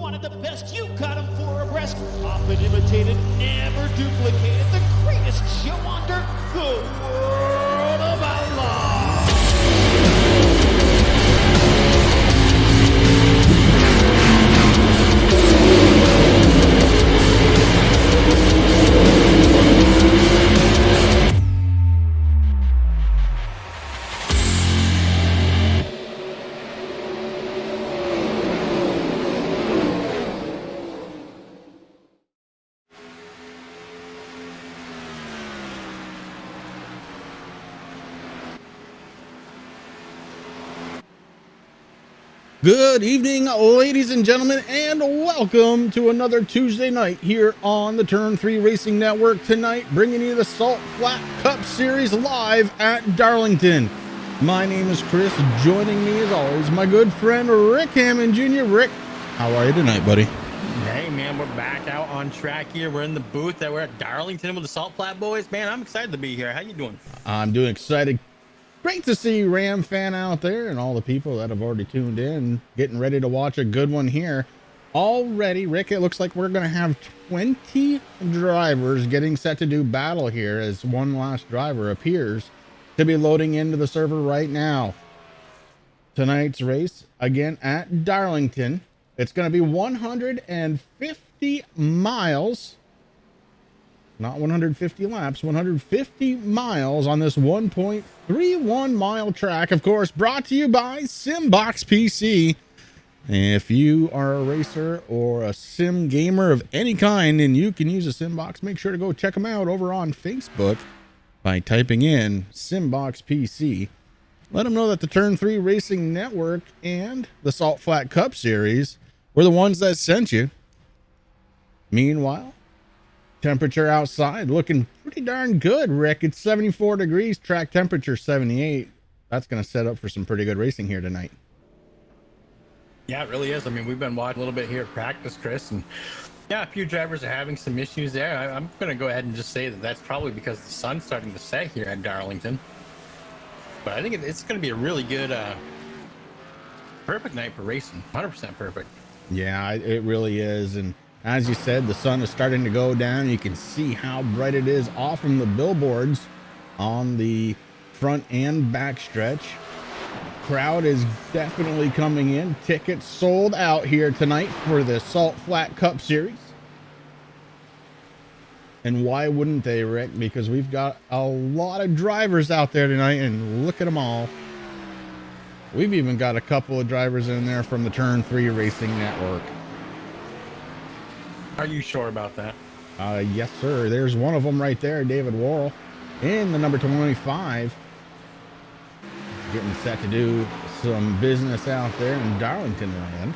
One of the best, you got him for a breast. Often imitated, never duplicated. The greatest show under the world of outlaw. Good evening, ladies and gentlemen, and welcome to another Tuesday night here on the Turn 3 Racing Network. Tonight, bringing you the Salt Flat Cup Series live at Darlington. My name is Chris. Joining me, as always, my good friend Rick Hammond Jr. Rick, how are you tonight, buddy? Hey, man, we're back out on track here. We're in the booth that we're at Darlington with the Salt Flat Boys. Man, I'm excited to be here. How you doing? I'm doing excited. Great to see Ram fan out there and all the people that have already tuned in, getting ready to watch a good one here. Already, Rick, it looks like we're going to have 20 drivers getting set to do battle here as one last driver appears to be loading into the server right now. Tonight's race, again at Darlington. It's going to be 150 miles. Not 150 laps, 150 miles on this 1.31 mile track. Of course, brought to you by SimBox PC. If you are a racer or a sim gamer of any kind and you can use a SimBox, make sure to go check them out over on Facebook by typing in SimBox PC. Let them know that the Turn 3 Racing Network and the Salt Flat Cup Series were the ones that sent you. Meanwhile, temperature outside looking pretty darn good, Rick. It's 74 degrees, track temperature 78. That's going to set up for some pretty good racing here tonight. Yeah, it really is. I mean, we've been watching a little bit here at practice, Chris, and yeah, a few drivers are having some issues there. I'm going to go ahead and just say that that's probably because the sun's starting to set here at Darlington. But I think it's going to be a really good, perfect night for racing. 100% perfect. Yeah, it really is. And as you said, the sun is starting to go down. You can see how bright it is off from the billboards on the front and back stretch. Crowd is definitely coming in. Tickets sold out here tonight for the Salt Flat Cup Series. And why wouldn't they, Rick? Because we've got a lot of drivers out there tonight, and look at them all. We've even got a couple of drivers in there from the Turn 3 Racing Network. Are you sure about that? Yes, sir. There's one of them right there, David Worrell, in the number 25. Getting set to do some business out there in Darlington land.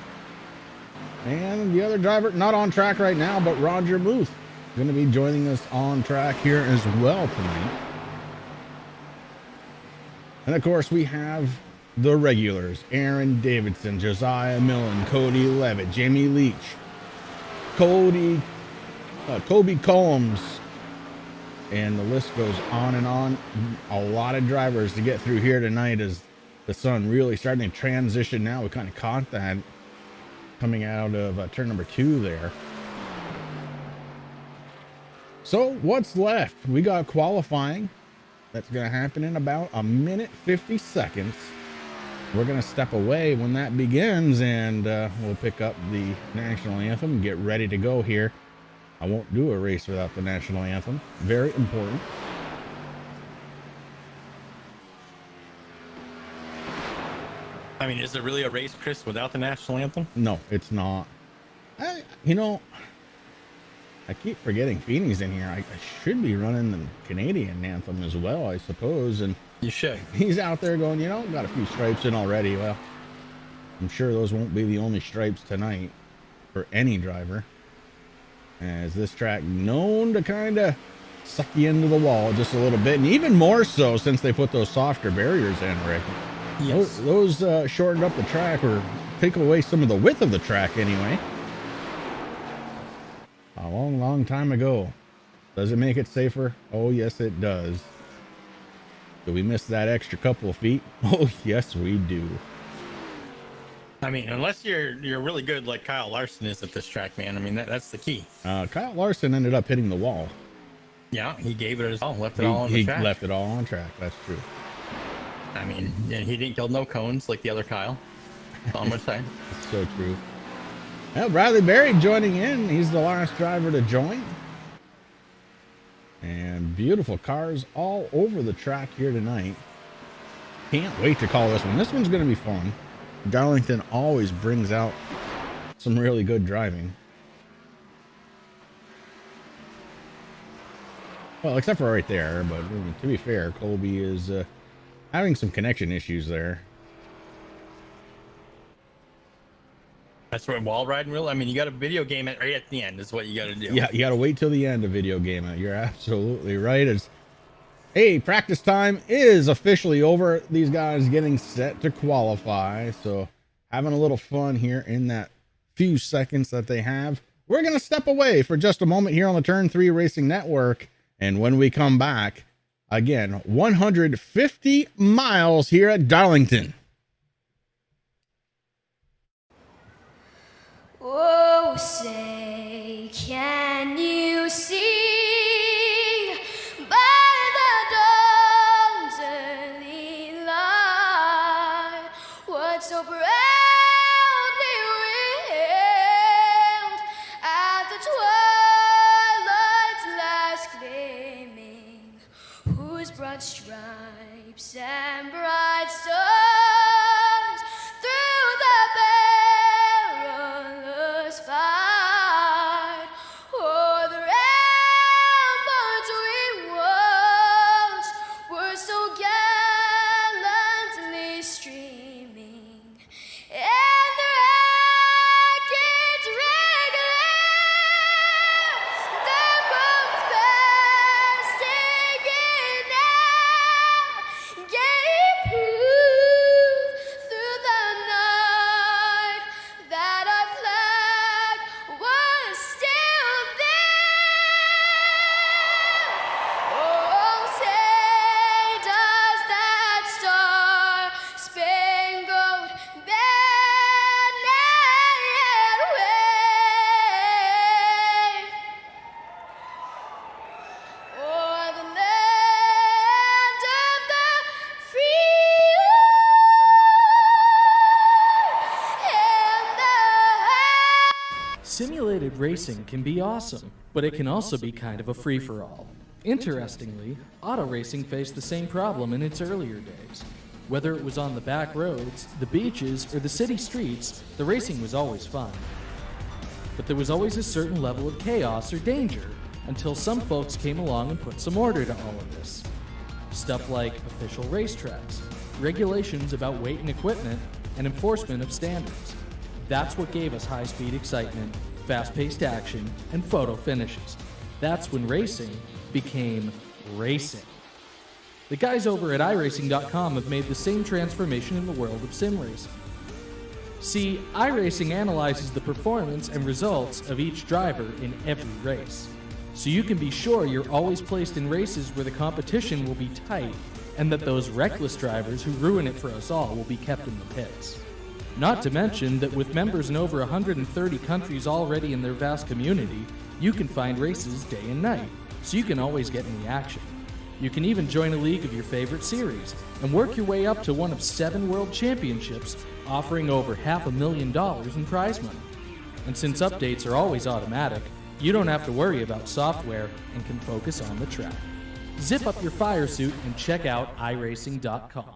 And the other driver, not on track right now, but Roger Muth, going to be joining us on track here as well tonight. And of course, we have the regulars: Aaron Davidson, Josiah Millen, Cody Levitt, Jamie Leach, Kobe Combs, and the list goes on and on. A lot of drivers to get through here tonight as the sun really starting to transition now. We kind of caught that coming out of turn number 2 there. So what's left? We got qualifying. That's going to happen in about a minute 50 seconds. We're going to step away when that begins, and we'll pick up the national anthem and get ready to go here. I won't do a race without the national anthem. Very important. I mean, is it really a race, Chris, without the national anthem? No, it's not. I keep forgetting Feeney's in here. I should be running the Canadian anthem as well, I suppose. And You should. he's out there going, got a few stripes in already. Well, I'm sure those won't be the only stripes tonight for any driver, as this track known to kind of suck you into the wall just a little bit, and even more so since they put those softer barriers in, Rick. Yes. Those shortened up the track, or take away some of the width of the track anyway. A long time ago. Does it make it safer? Oh, yes, it does. Do we miss that extra couple of feet? Oh, yes, we do. I mean, unless you're really good like Kyle Larson is at this track, man. I mean, that's the key. Kyle Larson ended up hitting the wall. Yeah, he gave it his all, left it all on the He track. left it all on track. That's true. I mean, and he didn't kill no cones like the other Kyle. That's all I'm gonna say. That's so true. Well, Bradley Berry joining in. He's the last driver to join. And beautiful cars all over the track here tonight. Can't wait to call this one. This one's going to be fun. Darlington always brings out some really good driving. Well, except for right there, but to be fair, Colby is having some connection issues there. That's what wall riding real. I mean, you got to video game it right at the end is what you got to do. Yeah, you got to wait till the end to video game it. You're absolutely right. Hey, practice time is officially over. These guys getting set to qualify. So having a little fun here in that few seconds that they have. We're going to step away for just a moment here on the Turn 3 Racing Network. And when we come back, again, 150 miles here at Darlington. Oh, say, can you see by the dawn's early light what so proudly wailed at the twilight's last gleaming, whose broad stripes and bright stars through the perilous fight o'er the ramparts we watched were so gallantly streaming, and the rackets regular, the bombs bursting in air, gave proof through the night that our flag was still there. Oh, say does that star-spangled banner yet wave o'er the land of the free and the happy? Simulated racing can be awesome, but it can also be kind of a free-for-all. Interestingly, auto racing faced the same problem in its earlier days. Whether it was on the back roads, the beaches, or the city streets, the racing was always fun. But there was always a certain level of chaos or danger until some folks came along and put some order to all of this. Stuff like official racetracks, regulations about weight and equipment, and enforcement of standards. That's what gave us high-speed excitement, fast-paced action, and photo finishes. That's when racing became racing. The guys over at iRacing.com have made the same transformation in the world of sim racing. See, iRacing analyzes the performance and results of each driver in every race, so you can be sure you're always placed in races where the competition will be tight and that those reckless drivers who ruin it for us all will be kept in the pits. Not to mention that with members in over 130 countries already in their vast community, you can find races day and night, so you can always get in the action. You can even join a league of your favorite series and work your way up to one of 7 world championships, offering over $500,000 in prize money. And since updates are always automatic, you don't have to worry about software and can focus on the track. Zip up your fire suit and check out iRacing.com.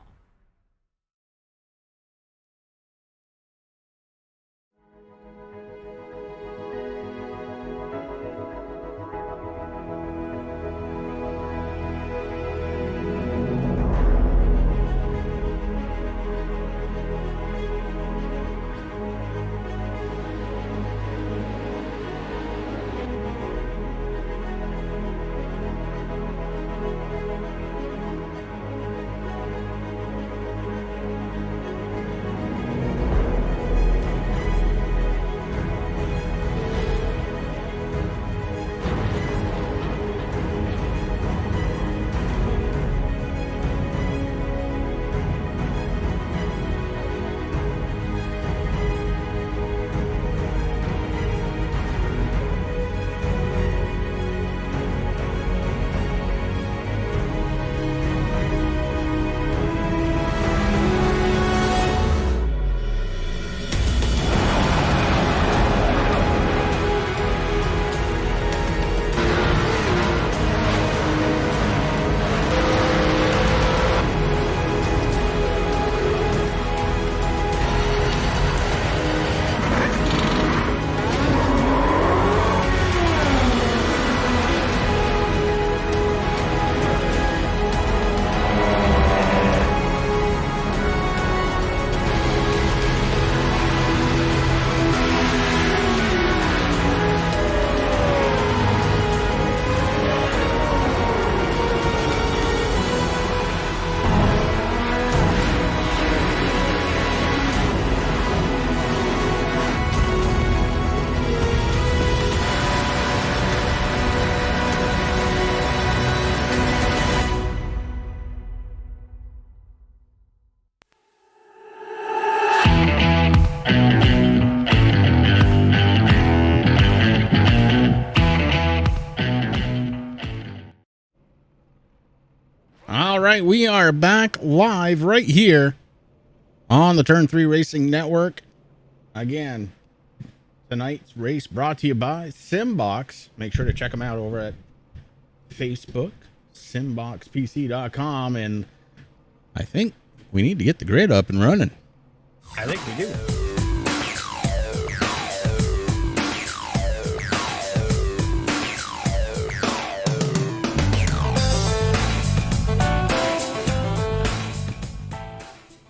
right, we are back live right here on the Turn 3 Racing Network. Again, tonight's race brought to you by SimBox. Make sure to check them out over at Facebook, SimBoxPC.com, and I think we need to get the grid up and running. I think we do.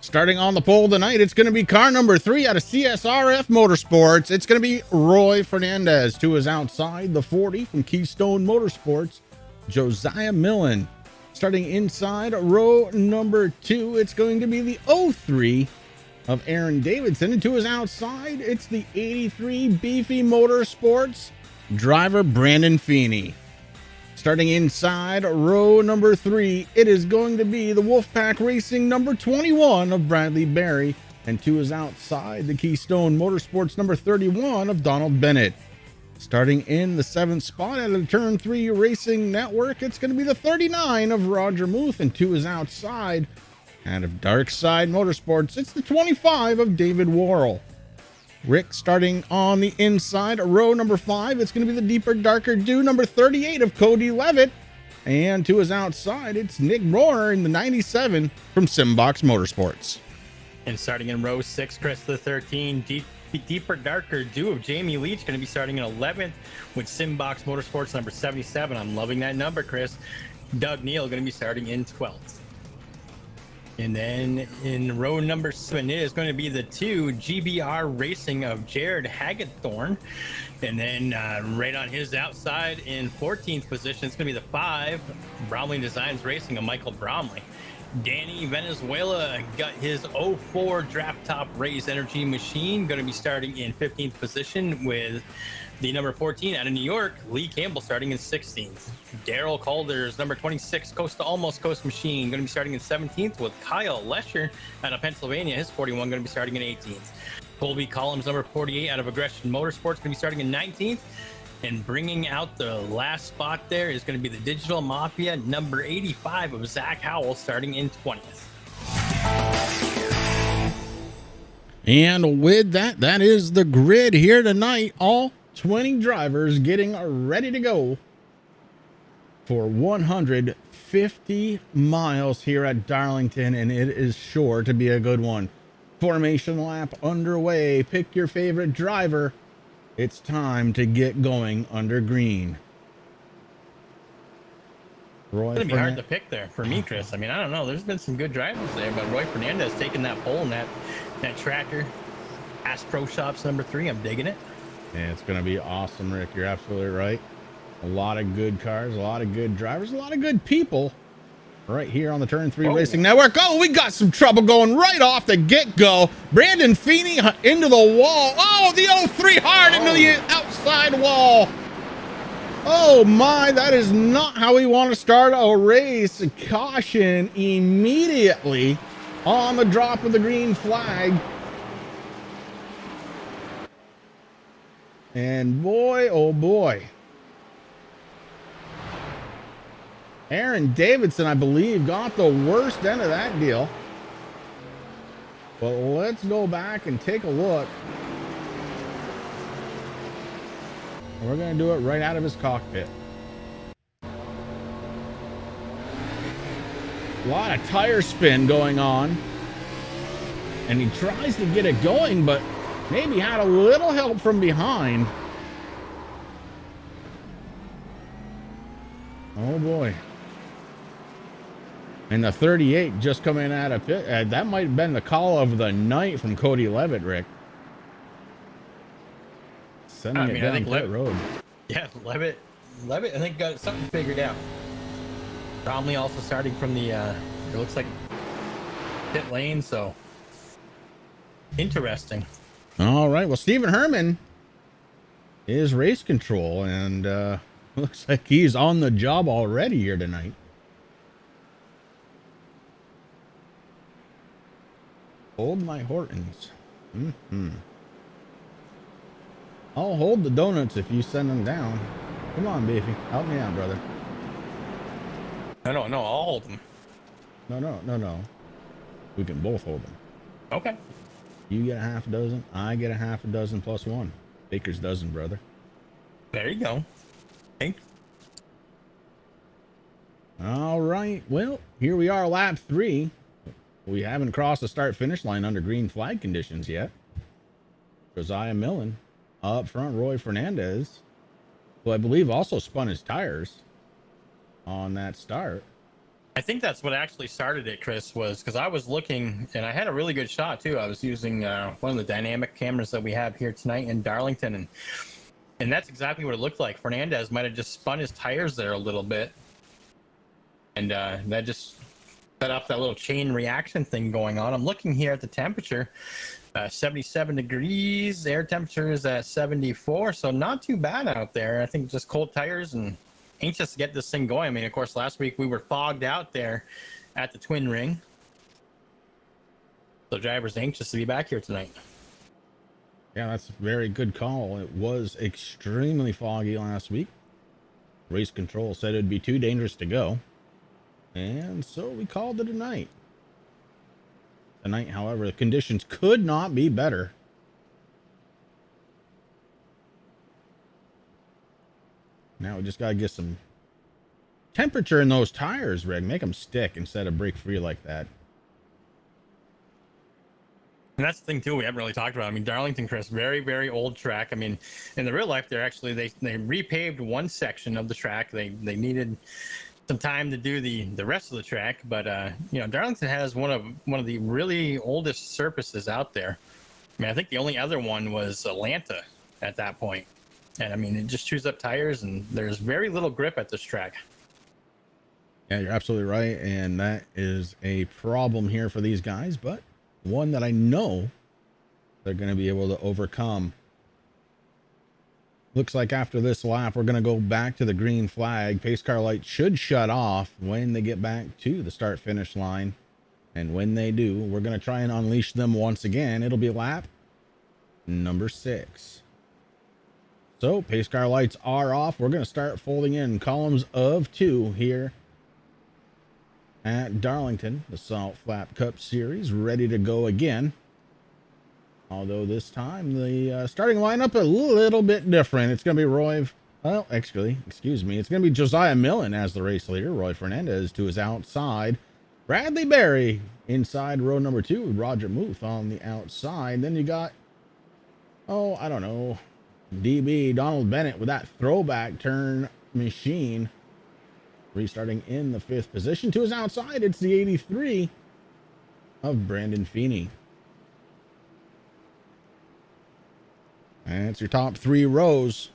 Starting on the pole tonight, it's going to be car number 3 out of CSRF Motorsports. It's going to be Roy Fernandez. 2 is outside. The 40 from Keystone Motorsports, Josiah Millen. Starting inside row number 2, it's going to be the 03 of Aaron Davidson. And 2 is outside. It's the 83 Beefy Motorsports driver, Brandon Feeney. Starting inside row number 3, it is going to be the Wolfpack Racing number 21 of Bradley Berry. And 2 is outside, the Keystone Motorsports number 31 of Donald Bennett. Starting in the 7th spot at the Turn 3 Racing Network, it's going to be the 39 of Roger Muth. And 2 is outside, out of Dark Side Motorsports, it's the 25 of David Worrell. Rick, starting on the inside, row number 5, it's going to be the Deeper Darker Dew number 38 of Cody Levitt. And 2 is outside, it's Nick Rohrer in the 97 from SimBox Motorsports. And starting in row 6, Chris, the 13, Deeper Darker Dew of Jamie Leach, going to be starting in 11th with SimBox Motorsports number 77. I'm loving that number, Chris. Doug Neal going to be starting in 12th. And then in row number 7, it is going to be the 2 GBR Racing of Jared Hagethorn. And then right on his outside in 14th position, it's going to be the 5 Bromley Designs Racing of Michael Bromley. Danny Venezuela got his 04 draft top raised energy machine, going to be starting in 15th position with the number 14 out of New York, Lee Campbell, starting in 16th. Daryl Calder's number 26 Coast to Almost Coast machine, going to be starting in 17th with Kyle Lesher out of Pennsylvania. His 41 going to be starting in 18th. Colby Collins, number 48 out of Aggression Motorsports, going to be starting in 19th. And bringing out the last spot there is going to be the Digital Mafia, number 85 of Zach Howell, starting in 20th. And with that, that is the grid here tonight. All 20 drivers getting ready to go for 150 miles here at Darlington, and it is sure to be a good one. Formation lap underway. Pick your favorite driver. It's time to get going under green. Roy, It's going to be hard to pick there for me, Chris. I mean, I don't know. There's been some good drivers there, but Roy Fernandez taking that pole in that tracker. Ask Pro Shops number 3. I'm digging it. Yeah, it's going to be awesome, Rick. You're absolutely right. A lot of good cars, a lot of good drivers, a lot of good people right here on the Turn 3 Racing Network. Oh, we got some trouble going right off the get-go. Brandon Feeney into the wall. Oh, the 03 hard into the outside wall. Oh, my, that is not how we want to start a race. Caution immediately on the drop of the green flag. And boy, oh boy. Aaron Davidson, I believe, got the worst end of that deal. But let's go back and take a look. We're going to do it right out of his cockpit. A lot of tire spin going on. And he tries to get it going, but maybe had a little help from behind. Oh boy. And the 38 just coming out of pit. That might have been the call of the night from Cody Levitt, Rick. Sending it down pit road. Yeah, Levitt, I think, got something figured out. Bromley also starting from the, it looks like pit lane, so interesting. All right, well, Stephen Herman is race control, and looks like he's on the job already here tonight. Hold my Hortons. I'll hold the donuts if you send them down. Come on, Beefy. Help me out, brother. I don't know. I'll hold them. No. We can both hold them. Okay. You get a half a dozen. I get a half a dozen plus one. Baker's dozen, brother. There you go. Okay. All right. Well, here we are, lap 3. We haven't crossed the start finish line under green flag conditions yet. Josiah Millen up front. Roy Fernandez, who I believe also spun his tires on that start. I think that's what actually started it, Chris, was because I was looking and I had a really good shot too. I was using one of the dynamic cameras that we have here tonight in Darlington, and that's exactly what it looked like. Fernandez might have just spun his tires there a little bit, and that just set off that little chain reaction thing going on. I'm looking here at the temperature, 77 degrees. Air temperature is at 74, so not too bad out there. I think just cold tires and anxious to get this thing going. I mean, of course, last week we were fogged out there at the Twin Ring. So driver's anxious to be back here tonight. Yeah, that's a very good call. It was extremely foggy last week. Race control said it'd be too dangerous to go. And so we called it a night. Tonight, however, the conditions could not be better. Now we just got to get some temperature in those tires, Rick. Make them stick instead of break free like that. And that's the thing too we haven't really talked about. I mean, Darlington, Chris, very, very old track. I mean, in the real life, they're actually they repaved one section of the track. They needed some time to do the rest of the track, but you know, Darlington has one of the really oldest surfaces out there. I mean, I think the only other one was Atlanta at that point. And I mean, it just chews up tires, and there's very little grip at this track. Yeah, you're absolutely right. And that is a problem here for these guys, but one that I know they're going to be able to overcome. Looks like after this lap, we're going to go back to the green flag. Pace car light should shut off when they get back to the start finish line. And when they do, we're going to try and unleash them once again. It'll be lap number 6. So pace car lights are off. We're going to start folding in columns of 2 here at Darlington, the Salt Flap Cup Series, ready to go again. Although this time the starting lineup a little bit different. It's going to be excuse me. It's going to be Josiah Millen as the race leader. Roy Fernandez to his outside. Bradley Berry inside row number 2 with Roger Muth on the outside. Then you got, I don't know, DB Donald Bennett with that throwback turn machine restarting in the 5th position. To his outside, it's the 83 of Brandon Feeney. And it's your top 3 rows.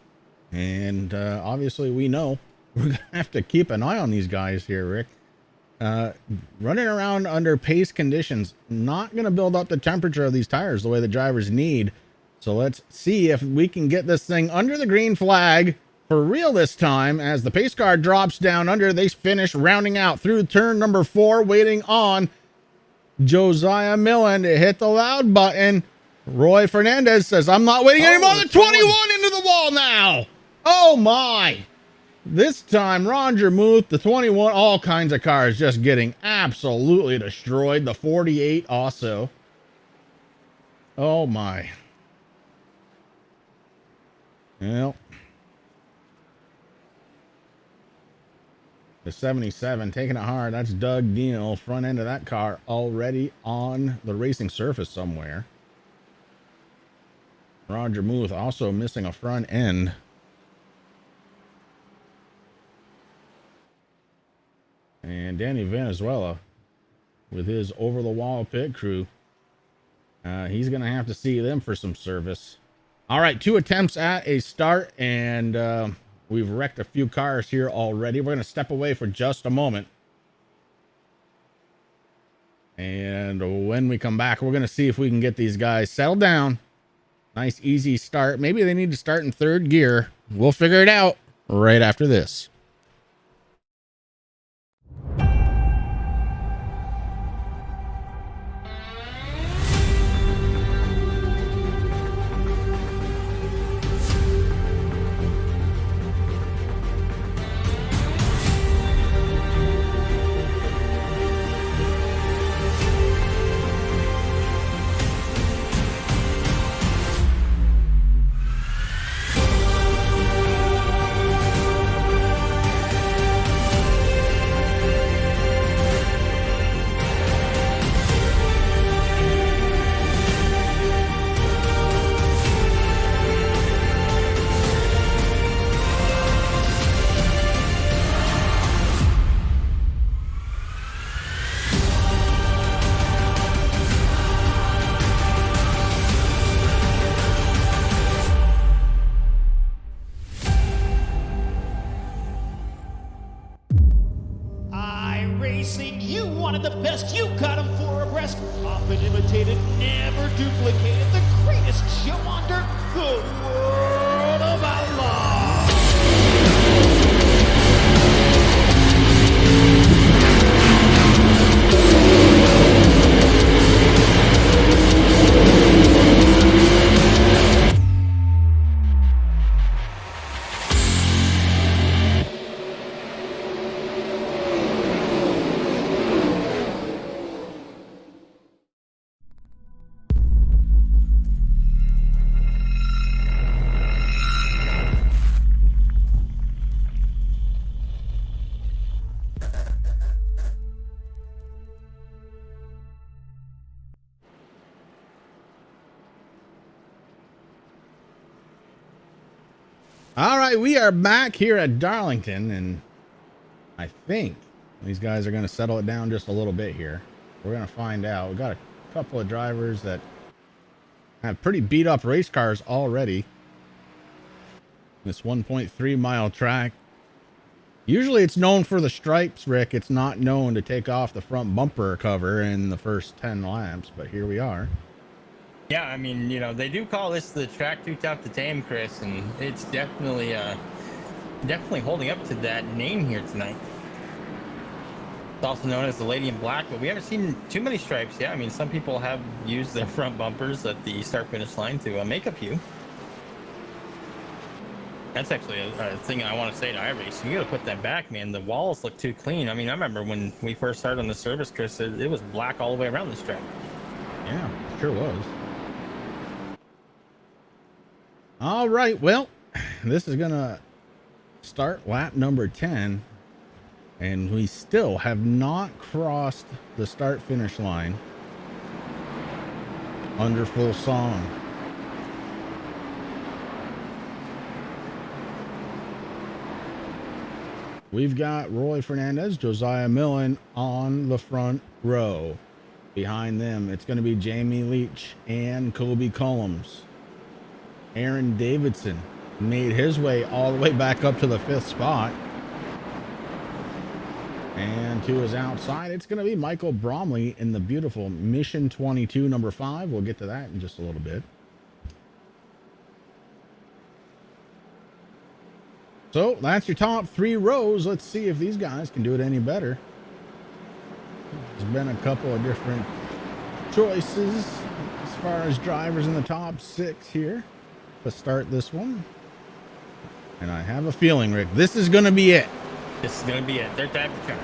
And obviously we know we're going to have to keep an eye on these guys here, Rick. Running around under pace conditions, not going to build up the temperature of these tires the way the drivers need. So let's see if we can get this thing under the green flag for real this time. As the pace car drops down under, they finish rounding out through turn number 4, waiting on Josiah Millen to hit the loud button. Roy Fernandez says, I'm not waiting anymore. The 21 into the wall now. Oh my. This time, Roger Muth, the 21, all kinds of cars just getting absolutely destroyed. The 48 also. Oh my. Well, the 77 taking it hard. That's Doug Neal. Front end of that car already on the racing surface somewhere. Roger Muth also missing a front end. And Danny Venezuela with his over the wall pit crew. He's going to have to see them for some service. All right, 2 attempts at a start, and we've wrecked a few cars here already. We're going to step away for just a moment. And when we come back, we're going to see if we can get these guys settled down. Nice, easy start. Maybe they need to start in 3rd gear. We'll figure it out right after this. racing. You wanted the best. You got him 4 abreast. Often imitated, never duplicated. The greatest show under the world of outlaws. All right, we are back here at Darlington, and I think these guys are going to settle it down just a little bit here. We're going to find out. We've got a couple of drivers that have pretty beat up race cars already. This 1.3 mile track. Usually it's known for the stripes, Rick. It's not known to take off the front bumper cover in the first 10 laps, but here we are. Yeah, I mean, you know, they do call this the track too tough to tame, Chris, and it's definitely holding up to that name here tonight. It's also known as the Lady in Black, but we haven't seen too many stripes yet. I mean, some people have used their front bumpers at the start-finish line to make up hue. That's actually a thing I want to say to iRacing. You got to put that back, man. The walls look too clean. I mean, I remember when we first started on the service, Chris, it was black all the way around this track. Yeah, sure was. All right, well, this is gonna start lap number 10, and we still have not crossed the start finish line under full song. We've got Roy Fernandez, Josiah Millen on the front row. Behind them, it's going to be Jamie Leach and Kobe Cullums. Aaron Davidson made his way all the way back up to the 5th spot. And to his outside, it's going to be Michael Bromley in the beautiful Mission 22, number 5. We'll get to that in just a little bit. So that's your top 3 rows. Let's see if these guys can do it any better. There's been a couple of different choices as far as drivers in the top 6 here to start this one. And I have a feeling, Rick, this is going to be it. This is going to be it. They're time to turn.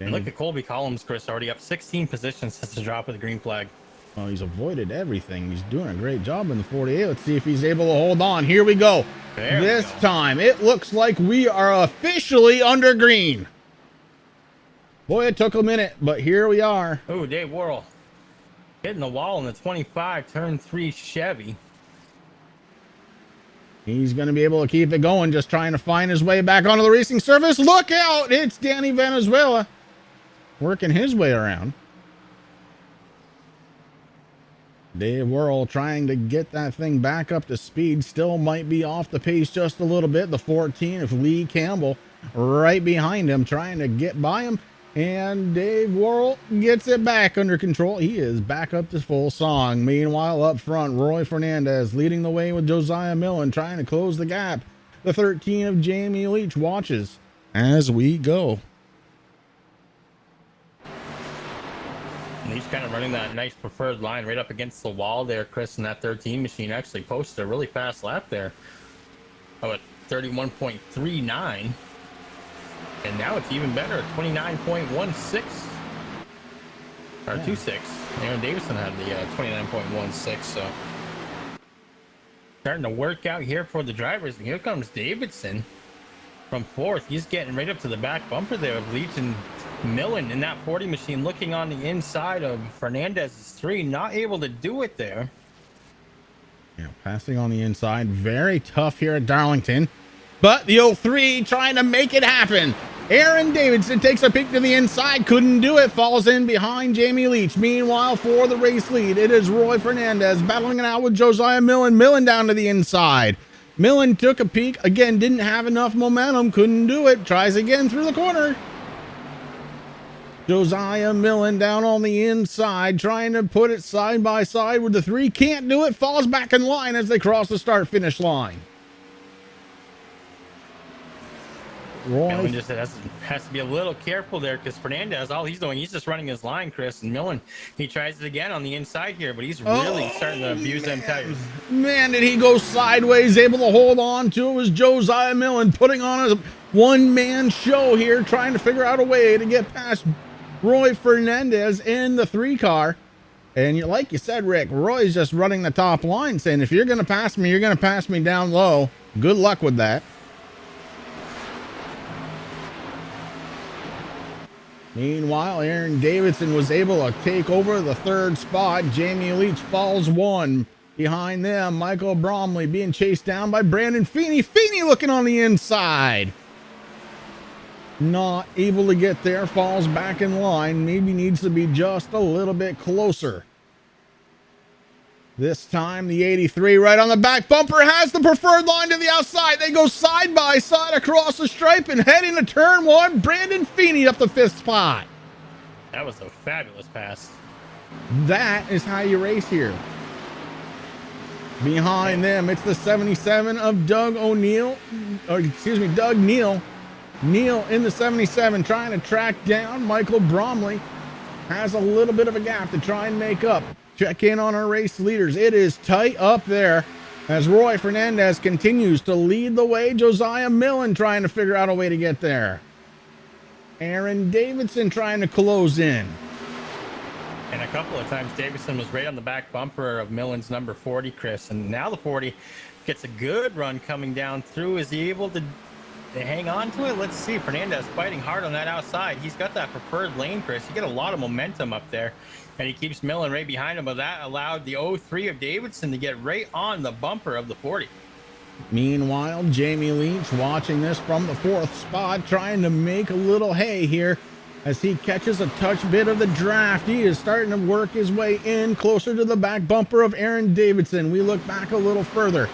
And look at Colby Collins, Chris, already up 16 positions since the drop of the green flag. Well, he's avoided everything. He's doing a great job in the 48. Let's see if he's able to hold on. Here we go. This time, it looks like we are officially under green. Boy, it took a minute, but here we are. Oh, Dave Worrell hitting the wall in the 25, turn 3 Chevy. He's going to be able to keep it going, just trying to find his way back onto the racing surface. Look out! It's Danny Venezuela working his way around. Dave Worrell trying to get that thing back up to speed. Still might be off the pace just a little bit. The 14 of Lee Campbell right behind him, trying to get by him. And Dave Worrell gets it back under control. He is back up to full song. Meanwhile, up front, Roy Fernandez leading the way with Josiah Millen, trying to close the gap. The 13 of Jamie Leach watches as we go. And he's kind of running that nice preferred line right up against the wall there, Chris, and that 13 machine actually posted a really fast lap there. Oh, at 31.39. And now it's even better, 29.16. Or 26. Aaron Davison had the 29.16, so. Starting to work out here for the drivers. And here comes Davidson from 4th. He's getting right up to the back bumper there of Leach and Millen in that 40 machine, looking on the inside of Fernandez's 3. Not able to do it there. Yeah, passing on the inside. Very tough here at Darlington. But the 03 trying to make it happen. Aaron Davidson takes a peek to the inside. Couldn't do it. Falls in behind Jamie Leach. Meanwhile, for the race lead, it is Roy Fernandez battling it out with Josiah Millen. Millen down to the inside. Millen took a peek. Again, didn't have enough momentum. Couldn't do it. Tries again through the corner. Josiah Millen down on the inside, trying to put it side by side with the 3. Can't do it. Falls back in line as they cross the start-finish line. Millen just has to be a little careful there because Fernandez, all he's doing, he's just running his line, Chris. And Millen, he tries it again on the inside here, but he's really starting to abuse them tires. Man, did he go sideways, able to hold on to it was Josiah Millen, putting on a one-man show here, trying to figure out a way to get past Roy Fernandez in the 3 car. And like you said, Rick, Roy's just running the top line, saying, if you're going to pass me, you're going to pass me down low. Good luck with that. Meanwhile, Aaron Davidson was able to take over the 3rd spot. Jamie Leach falls 1. Behind them, Michael Bromley being chased down by Brandon Feeney. Feeney looking on the inside. Not able to get there, falls back in line. Maybe needs to be just a little bit closer. This time, the 83 right on the back bumper has the preferred line to the outside. They go side by side across the stripe and head into turn 1. Brandon Feeney up the 5th spot. That was a fabulous pass. That is how you race here. Behind them, it's the 77 of Doug Neal. Neal in the 77 trying to track down Michael Bromley. Has a little bit of a gap to try and make up. Check in on our race leaders. It is tight up there as Roy Fernandez continues to lead the way. Josiah Millen trying to figure out a way to get there. Aaron Davidson trying to close in. And a couple of times Davidson was right on the back bumper of Millen's number 40, Chris. And now the 40 gets a good run coming down through. Is he able to hang on to it? Let's see. Fernandez fighting hard on that outside. He's got that preferred lane, Chris. You get a lot of momentum up there. And he keeps Millen right behind him, but that allowed the 03 of Davidson to get right on the bumper of the 40. Meanwhile, Jamie Leach watching this from the 4th spot, trying to make a little hay here as he catches a touch bit of the draft. He is starting to work his way in closer to the back bumper of Aaron Davidson. We look back a little further.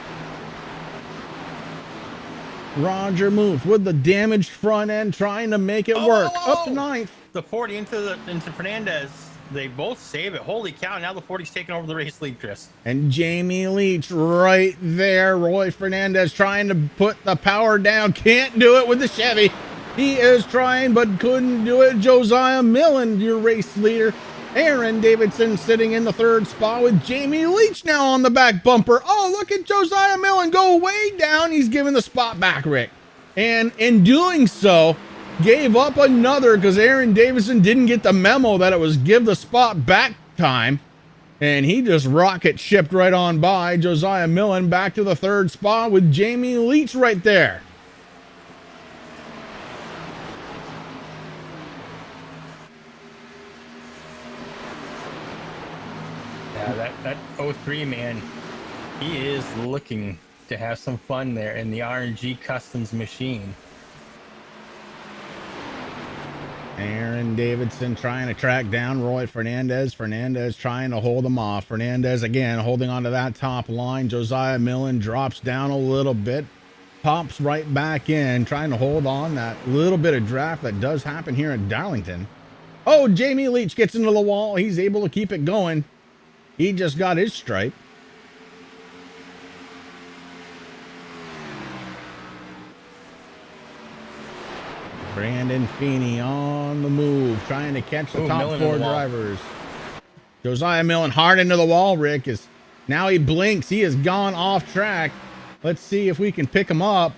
Roger moves with the damaged front end, trying to make it work. Up to 9th. The 40 into Fernandez. They both save it. Holy cow, now the 40's taking over the race lead, Chris. And Jamie Leach right there. Roy Fernandez trying to put the power down. Can't do it with the Chevy. He is trying, but couldn't do it. Josiah Millen, your race leader. Aaron Davidson sitting in the 3rd spot with Jamie Leach now on the back bumper. Oh, look at Josiah Millen go way down. He's giving the spot back, Rick. And in doing so, gave up another because Aaron Davidson didn't get the memo that it was give the spot back time. And he just rocket shipped right on by. Josiah Millen back to the 3rd spot with Jamie Leach right there. Yeah, that 03 man, he is looking to have some fun there in the RNG Customs machine. Aaron Davidson trying to track down Roy Fernandez. Fernandez trying to hold him off. Fernandez again holding on to that top line. Josiah Millen drops down a little bit. Pops right back in, trying to hold on that little bit of draft that does happen here at Darlington. Oh, Jamie Leach gets into the wall. He's able to keep it going. He just got his stripe. Brandon Feeney on the move, trying to catch the top Millen 4 drivers. Josiah Millen hard into the wall, Rick. Now he blinks. He has gone off track. Let's see if we can pick him up.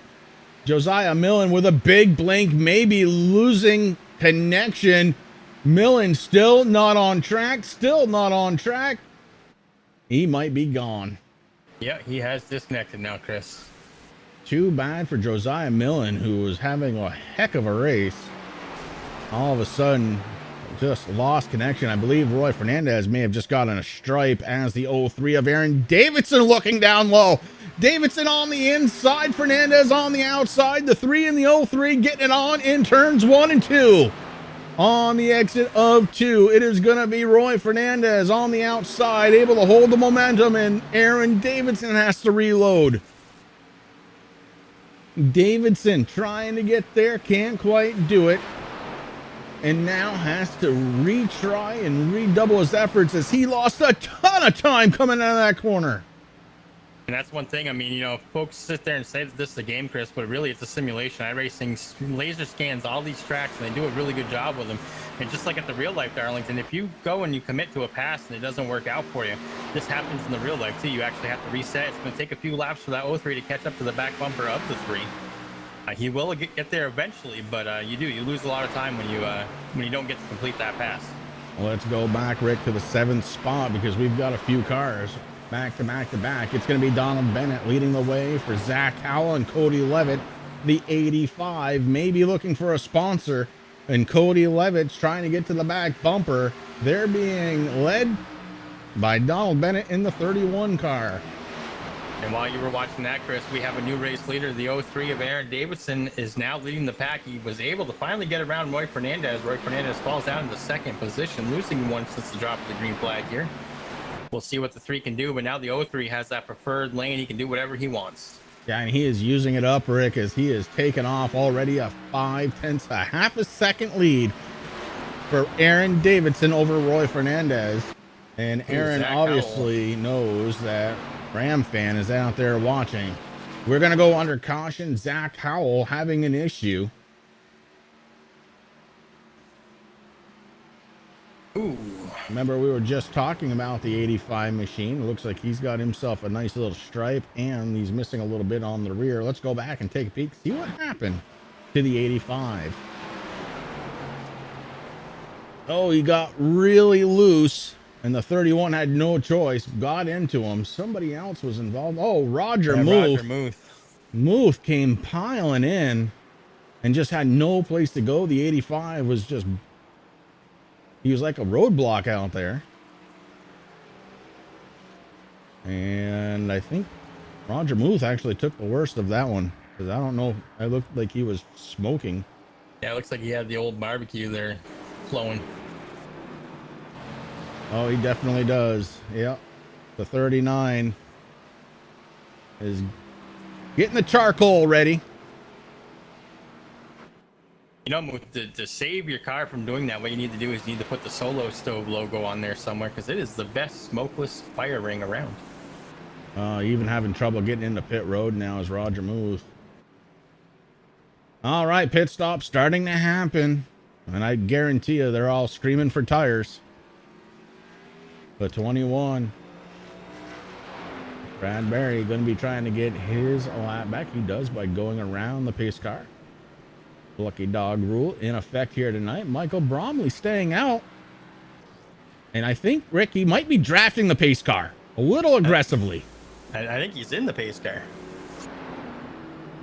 Josiah Millen with a big blink, maybe losing connection. Millen still not on track, He might be gone. Yeah, he has disconnected now, Chris. Too bad for Josiah Millen, who was having a heck of a race. All of a sudden, just lost connection. I believe Roy Fernandez may have just gotten a stripe as the 03 of Aaron Davidson looking down low. Davidson on the inside, Fernandez on the outside. The 3 and the 03 getting it on in turns 1 and 2. On the exit of 2, it is going to be Roy Fernandez on the outside, able to hold the momentum, and Aaron Davidson has to reload. Davidson trying to get there, can't quite do it. And now has to retry and redouble his efforts as he lost a ton of time coming out of that corner. And that's one thing. I mean, you know, folks sit there and say that this is a game, Chris, but really it's a simulation. iRacing laser scans all these tracks, and they do a really good job with them. And just like at the real life Darlington, if you go and you commit to a pass and it doesn't work out for you, this happens in the real life too. You actually have to reset. It's going to take a few laps for that 03 to catch up to the back bumper of the 3. He will get there eventually, but you lose a lot of time when you don't get to complete that pass. Well, let's go back, Rick, to the 7th spot because we've got a few cars back to back to back. It's going to be Donald Bennett leading the way for Zach Howell and Cody Levitt. The 85 may be looking for a sponsor, and Cody Levitt's trying to get to the back bumper. They're being led by Donald Bennett in the 31 car. And while you were watching that, Chris, we have a new race leader. The 03 of Aaron Davidson is now leading the pack. He was able to finally get around Roy Fernandez. Roy Fernandez falls down in the 2nd position, losing one since the drop of the green flag here. We'll see what the 3 can do, but now the 03 has that preferred lane. He can do whatever he wants. Yeah, and he is using it up, Rick, as he is taken off already a 5/10, a half a second lead for Aaron Davidson over Roy Fernandez. And Aaron obviously knows that Ram fan is out there watching. We're going to go under caution. Zach Howell having an issue. Ooh. Remember, we were just talking about the 85 machine. It looks like he's got himself a nice little stripe, and he's missing a little bit on the rear. Let's go back and take a peek, see what happened to the 85. Oh, he got really loose, and the 31 had no choice, got into him. Somebody else was involved. Oh, Roger Muth came piling in and just had no place to go. The 85 was just, he was like a roadblock out there. And I think Roger Muth actually took the worst of that one, because I don't know, it looked like he was smoking. Yeah, it looks like he had the old barbecue there flowing. Oh, he definitely does. Yep. The 39 is getting the charcoal ready. You know, to save your car from doing that, what you need to do is you need to put the Solo Stove logo on there somewhere, because it is the best smokeless fire ring around. Even having trouble getting into pit road now is Roger Muth. All right, pit stop starting to happen. And I guarantee you they're all screaming for tires. The 21. Bradbury going to be trying to get his lap back. He does by going around the pace car. Lucky dog rule in effect here tonight. Michael Bromley staying out. And I think Ricky might be drafting the pace car a little aggressively. I think he's in the pace car.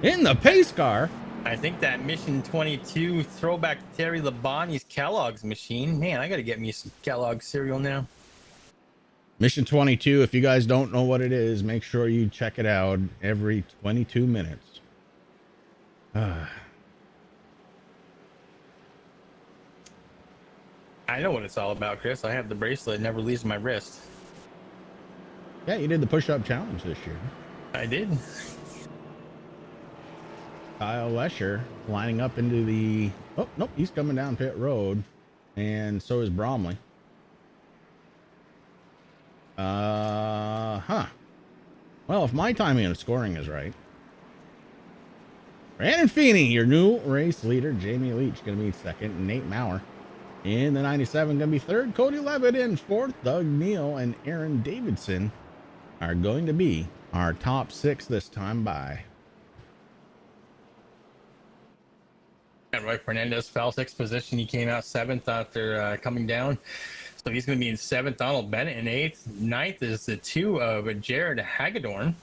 In the pace car? I think that Mission 22 throwback to Terry Labonte's Kellogg's machine. Man, I got to get me some Kellogg's cereal now. Mission 22, if you guys don't know what it is, make sure you check it out every 22 minutes. I know what it's all about, Chris. I have the bracelet. It never leaves my wrist. Yeah, you did the push-up challenge this year. I did. Kyle Lesher lining up into the... Oh, nope, he's coming down pit road. And so is Bromley. Well, if my timing and scoring is right. Brandon Feeney, your new race leader. Jamie Leach going to be second. Nate Maurer in the 97 going to be third. Cody Levitt in fourth. Doug Neal and Aaron Davidson are going to be our top 6 this time by. And Roy Fernandez fell 6th position. He came out 7th after coming down. So he's going to be in 7th. Donald Bennett in 8th. 9th is the 2 of Jared Hagedorn.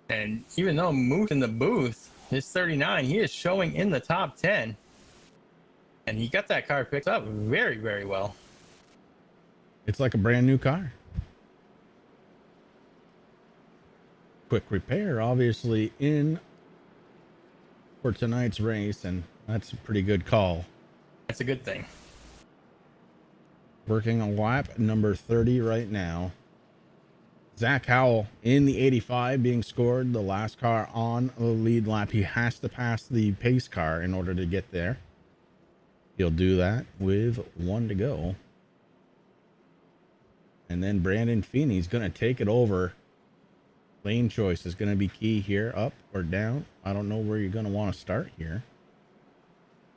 And even though Muth in the booth is 39, he is showing in the top 10. And he got that car picked up very, very well. It's like a brand new car. Quick repair, obviously, in for tonight's race, and that's a pretty good call. That's a good thing. Working on lap number 30 right now. Zach Howell in the 85 being scored, the last car on the lead lap. He has to pass the pace car in order to get there. He'll do that with 1 to go. And then Brandon Feeney's going to take it over. Lane choice is going to be key here, up or down. I don't know where you're going to want to start here.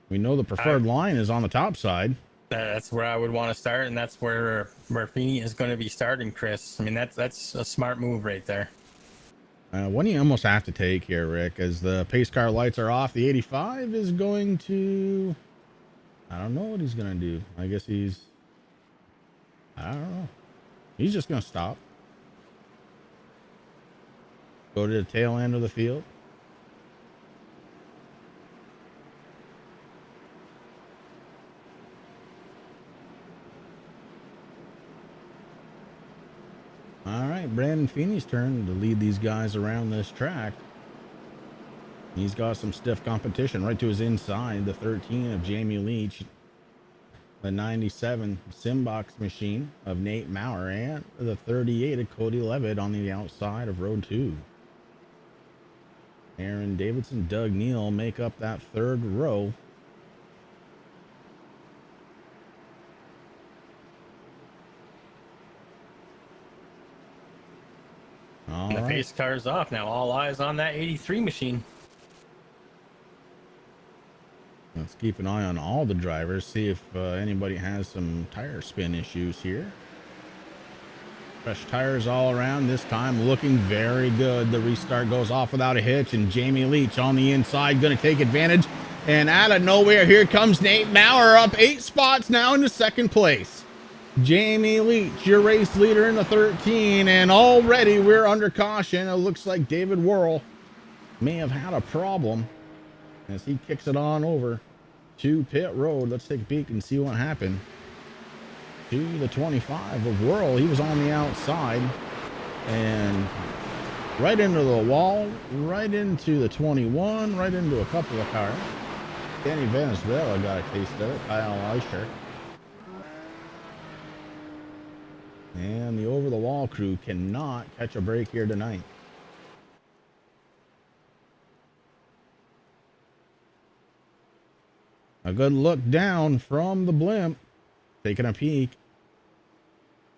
We know the preferred line is on the top side. That's where I would want to start, and that's where Feeney is going to be starting, Chris. I mean, that's a smart move right there. One you almost have to take here, Rick, as the pace car lights are off. The 85 is going to... I don't know what he's going to do. I guess he's... I don't know. He's just going to stop. Go to the tail end of the field. All right, Brandon Feeney's turn to lead these guys around this track. He's got some stiff competition right to his inside. The 13 of Jamie Leach, the 97 SimBox machine of Nate Maurer, and the 38 of Cody Levitt on the outside of row 2. Aaron Davidson, Doug Neal make up that third row. And the pace car's off now. All eyes on that 83 machine. Let's keep an eye on all the drivers, see if anybody has some tire spin issues here. Fresh tires all around, this time looking very good. The restart goes off without a hitch, and Jamie Leach on the inside going to take advantage. And out of nowhere, here comes Nate Maurer, up 8 spots now into second place. Jamie Leach, your race leader in the 13, and already we're under caution. It looks like David Worrell may have had a problem as he kicks it on over to pit road. Let's take a peek and see what happened. To the 25 of Worrell, he was on the outside and right into the wall, right into the 21, right into a couple of cars. Danny Venezuela got a taste of it. Kyle Eischer. And the over-the-wall crew cannot catch a break here tonight. A good look down from the blimp, taking a peek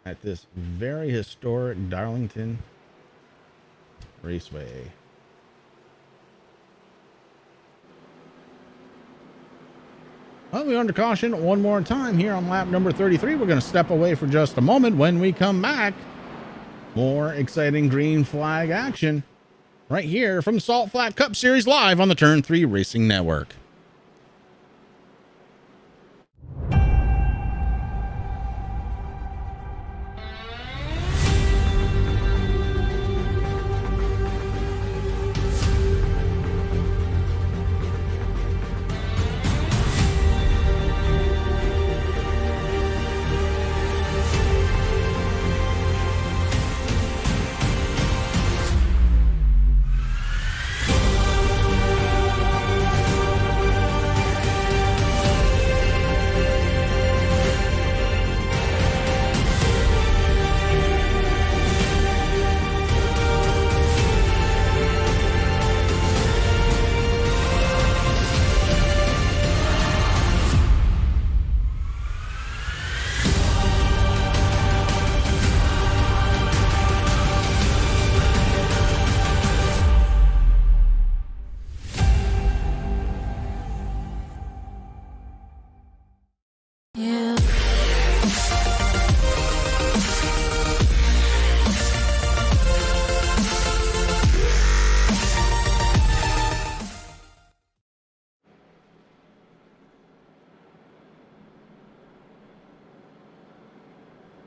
at this very historic Darlington Raceway. Well, we're under caution one more time here on lap number 33. We're going to step away for just a moment. When we come back, more exciting green flag action right here from Salt Flat Cup Series live on the Turn 3 Racing Network.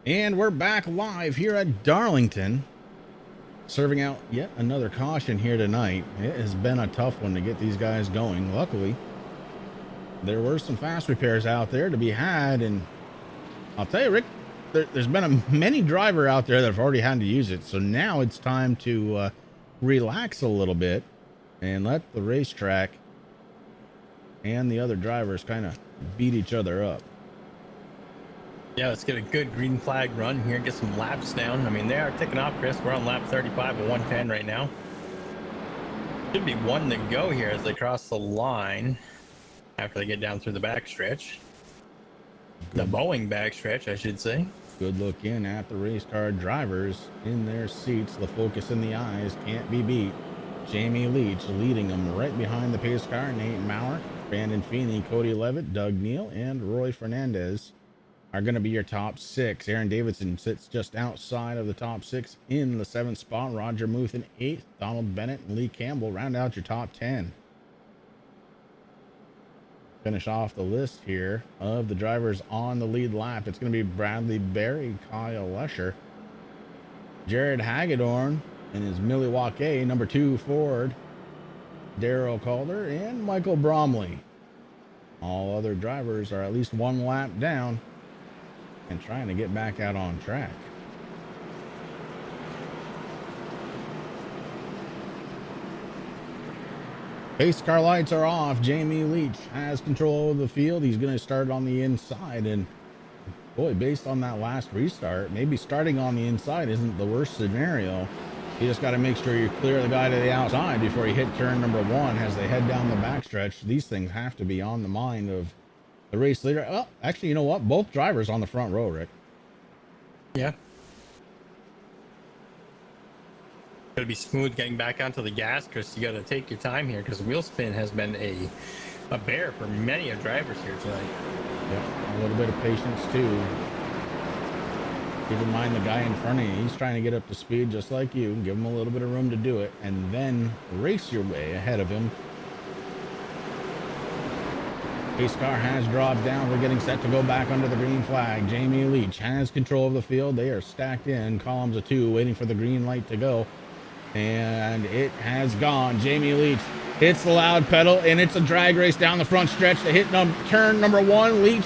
And we're back live here at Darlington, serving out yet another caution here tonight. It has been a tough one to get these guys going. Luckily, there were some fast repairs out there to be had, and I'll tell you, Rick, there's been many driver out there that have already had to use it. So now it's time to relax a little bit and let the racetrack and the other drivers kind of beat each other up. Yeah, let's get a good green flag run here, get some laps down. I mean, they are ticking off, Chris. We're on lap 35 of 110 right now. Should be one to go here as they cross the line after they get down through the backstretch. The Boeing backstretch, I should say. Good look in at the race car drivers in their seats. The focus in the eyes can't be beat. Jamie Leach leading them right behind the pace car. Nate Maurer, Brandon Feeney, Cody Levitt, Doug Neal, and Roy Fernandez are going to be your top 6. Aaron Davidson sits just outside of the top 6 in the 7th spot. Roger Muth in 8th. Donald Bennett and Lee Campbell round out your top 10. Finish off the list here of the drivers on the lead lap. It's going to be Bradley Berry, Kyle Lesher, Jared Hagedorn in his Milwaukee, number 2 Ford, Darrell Calder, and Michael Bromley. All other drivers are at least one lap down and trying to get back out on track. Pace car lights are off. Jamie Leach has control of the field. He's going to start on the inside, and boy, based on that last restart, maybe starting on the inside isn't the worst scenario. You just got to make sure you clear the guy to the outside before you hit turn number 1 as they head down the backstretch. These things have to be on the mind of the race leader. Oh, actually, you know what? Both drivers on the front row, Rick. Yeah. Gotta be smooth getting back onto the gas, Chris. You gotta take your time here because wheel spin has been a bear for many of drivers here tonight. Yep, a little bit of patience too. Keep in mind the guy in front of you, he's trying to get up to speed just like you. Give him a little bit of room to do it and then race your way ahead of him. Pace car has dropped down. We're getting set to go back under the green flag. Jamie Leach has control of the field. They are stacked in columns of 2 waiting for the green light to go. And it has gone. Jamie Leach hits the loud pedal, and it's a drag race down the front stretch to hit turn number 1. Leach,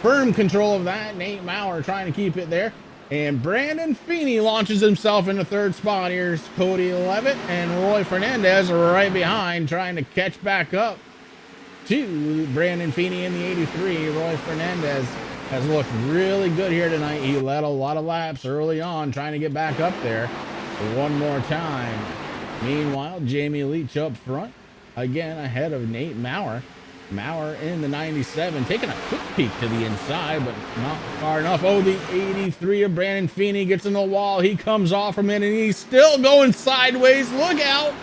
firm control of that. Nate Maurer trying to keep it there. And Brandon Feeney launches himself in the 3rd spot. Here's Cody Levitt and Roy Fernandez right behind, trying to catch back up to Brandon Feeney in the 83. Roy Fernandez has looked really good here tonight. He led a lot of laps early on, trying to get back up there one more time. Meanwhile, Jamie Leach up front, again ahead of Nate Maurer. Maurer in the 97, taking a quick peek to the inside, but not far enough. Oh, the 83 of Brandon Feeney gets in the wall. He comes off from it, and he's still going sideways. Look out!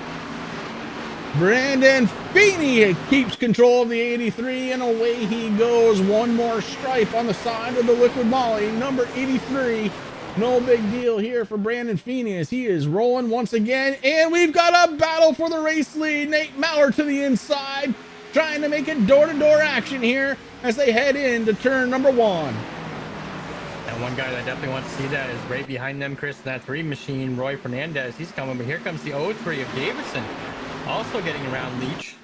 Brandon Feeney keeps control of the 83, and away he goes. One more stripe on the side of the Liquid Molly. Number 83. No big deal here for Brandon Feeney as he is rolling once again. And we've got a battle for the race lead. Nate Maurer to the inside, trying to make it door-to-door action here as they head into turn number 1. And one guy that definitely wants to see that is right behind them, Chris, that 3 machine, Roy Fernandez. He's coming, but here comes the 03 of Davidson, also getting around Leach.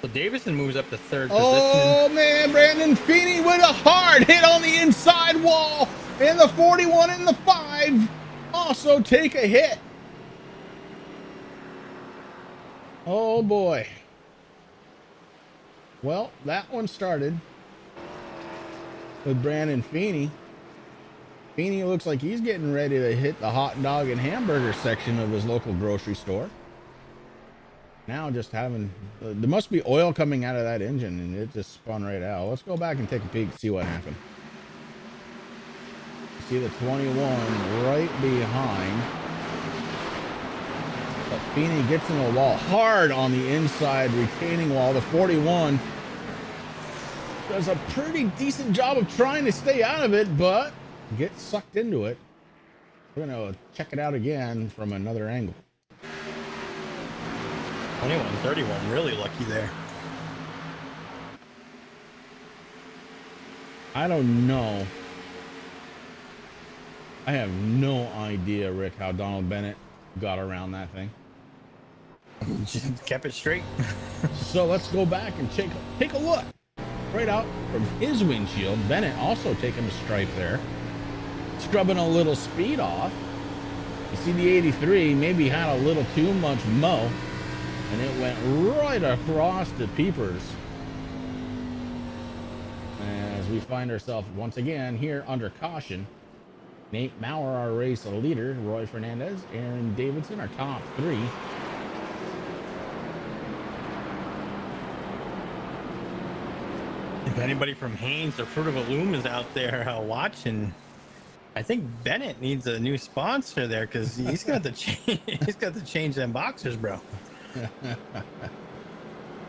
So Davidson moves up to 3rd position. Oh, man, Brandon Feeney with a hard hit on the inside wall. And the 41 and the 5 also take a hit. Oh, boy. Well, that one started with Brandon Feeney. Feeney looks like he's getting ready to hit the hot dog and hamburger section of his local grocery store. Now just having, there must be oil coming out of that engine, and it just spun right out. Let's go back and take a peek and see what happened. See the 21 right behind. But Feeney gets in the wall hard on the inside retaining wall. The 41 does a pretty decent job of trying to stay out of it, but gets sucked into it. We're going to check it out again from another angle. 21-31, really lucky there. I don't know. I have no idea, Rick, how Donald Bennett got around that thing. Just kept it straight. So let's go back and take a look. Right out from his windshield, Bennett also taking a stripe there. Scrubbing a little speed off. You see the 83 maybe had a little too much mo, and it went right across the peepers. As we find ourselves once again here under caution. Nate Maurer, our race leader, Roy Fernandez, Aaron Davidson, our top three. If anybody from Haynes or Fruit of a Loom is out there watching, I think Bennett needs a new sponsor there because he's got to change. He's got to change them boxers, bro.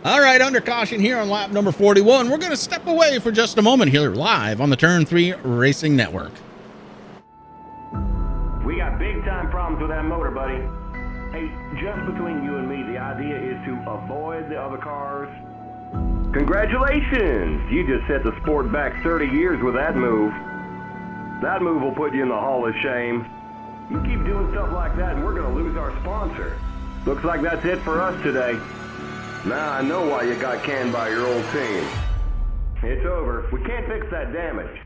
All right, under caution here on lap number 41. We're going to step away for just a moment here, live on the Turn 3 Racing Network. We got big time problems with that motor, buddy. Hey, just between you and me, the idea is to avoid the other cars. Congratulations! You just set the sport back 30 years with that move. That move will put you in the Hall of Shame. You keep doing stuff like that and we're going to lose our sponsor. Looks like that's it for us today. Now I know why you got canned by your old team. It's over. We can't fix that damage.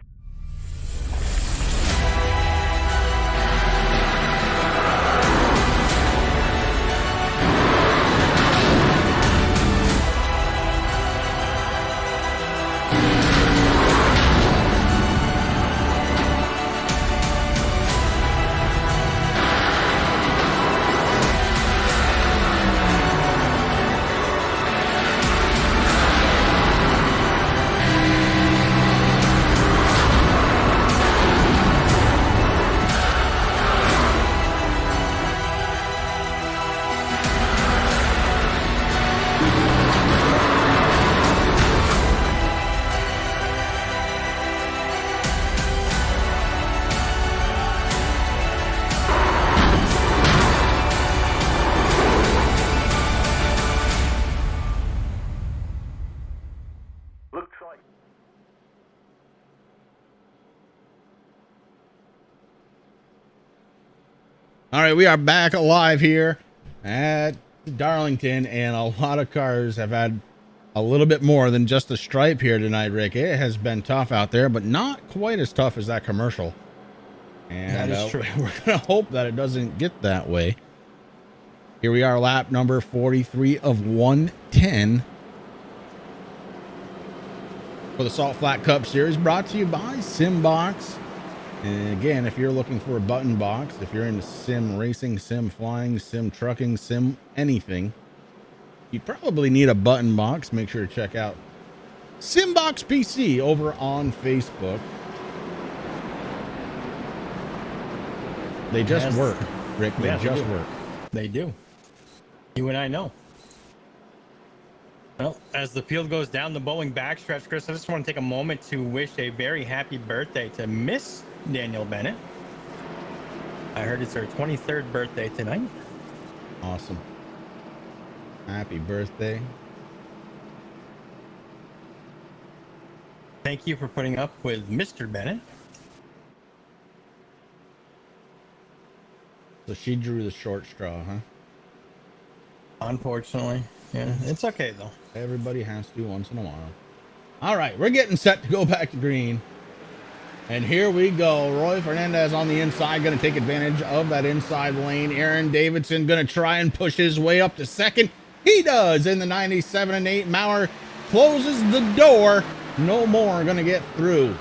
All right, we are back alive here at Darlington, and a lot of cars have had a little bit more than just a stripe here tonight, Rick. It has been tough out there, but not quite as tough as that commercial. And that is true. We're going to hope that it doesn't get that way. Here we are, lap number 43 of 110 for the Salt Flat Cup Series, brought to you by SimBox. And again, if you're looking for a button box, if you're into sim racing, sim flying, sim trucking, sim anything, you probably need a button box. Make sure to check out SimBox PC over on Facebook. They just work, Rick. They just work. They do. You and I know. Well, as the field goes down the bowling backstretch, Chris, I just want to take a moment to wish a very happy birthday to Miss Danielle Bennett. I heard it's her 23rd birthday tonight. Awesome. Happy birthday. Thank you for putting up with Mr. Bennett. So she drew the short straw, huh? Unfortunately. Yeah, it's okay though. Everybody has to once in a while. All right, we're getting set to go back to green. And here we go. Roy Fernandez on the inside, going to take advantage of that inside lane. Aaron Davidson going to try and push his way up to second. He does in the 97 and 8. Maurer closes the door. No more going to get through.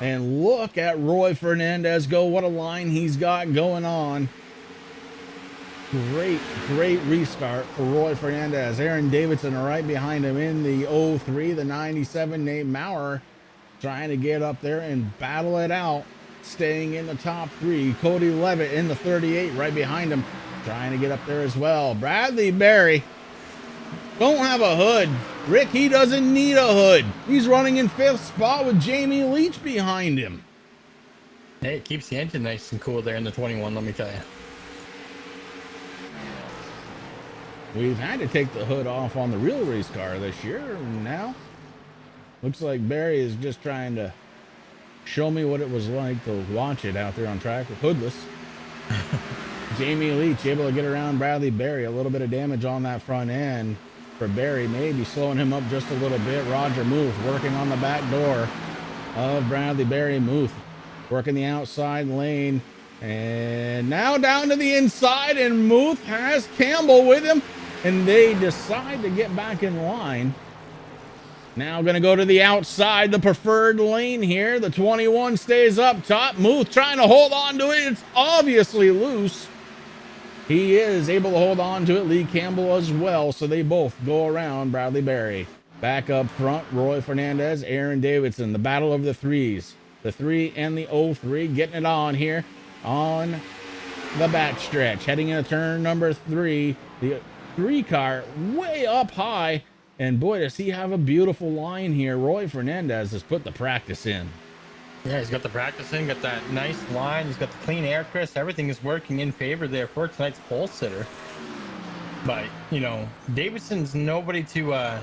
And look at Roy Fernandez go. What a line he's got going on. Great restart for Roy Fernandez. Aaron Davidson right behind him in the 03, the 97. Nate Maurer trying to get up there and battle it out, staying in the top three. Cody Levitt in the 38 right behind him, trying to get up there as well. Bradley Berry don't have a hood. Rick, he doesn't need a hood. He's running in 5th spot with Jamie Leach behind him. Hey, it keeps the engine nice and cool there in the 21, let me tell you. We've had to take the hood off on the real race car this year, and now looks like Barry is just trying to show me what it was like to watch it out there on track with hoodless. Jamie Leach able to get around Bradley Berry. A little bit of damage on that front end for Berry, maybe slowing him up just a little bit. Roger Muth working on the back door of Bradley Berry. Muth working the outside lane, and now down to the inside, and Muth has Campbell with him, and they decide to get back in line. Now going to go to the outside, the preferred lane here. The 21 stays up top. Muth trying to hold on to it. It's obviously loose. He is able to hold on to it. Lee Campbell as well. So they both go around Bradley Berry. Back up front, Roy Fernandez, Aaron Davidson. The battle of the threes. The 3 and the 0-3 getting it on here on the back stretch. Heading into turn number 3. The 3 car way up high. And boy, does he have a beautiful line here. Roy Fernandez has put the practice in. Yeah, he's got the practice in, got that nice line. He's got the clean air, Chris. Everything is working in favor there for tonight's pole sitter. But, you know, Davidson's nobody to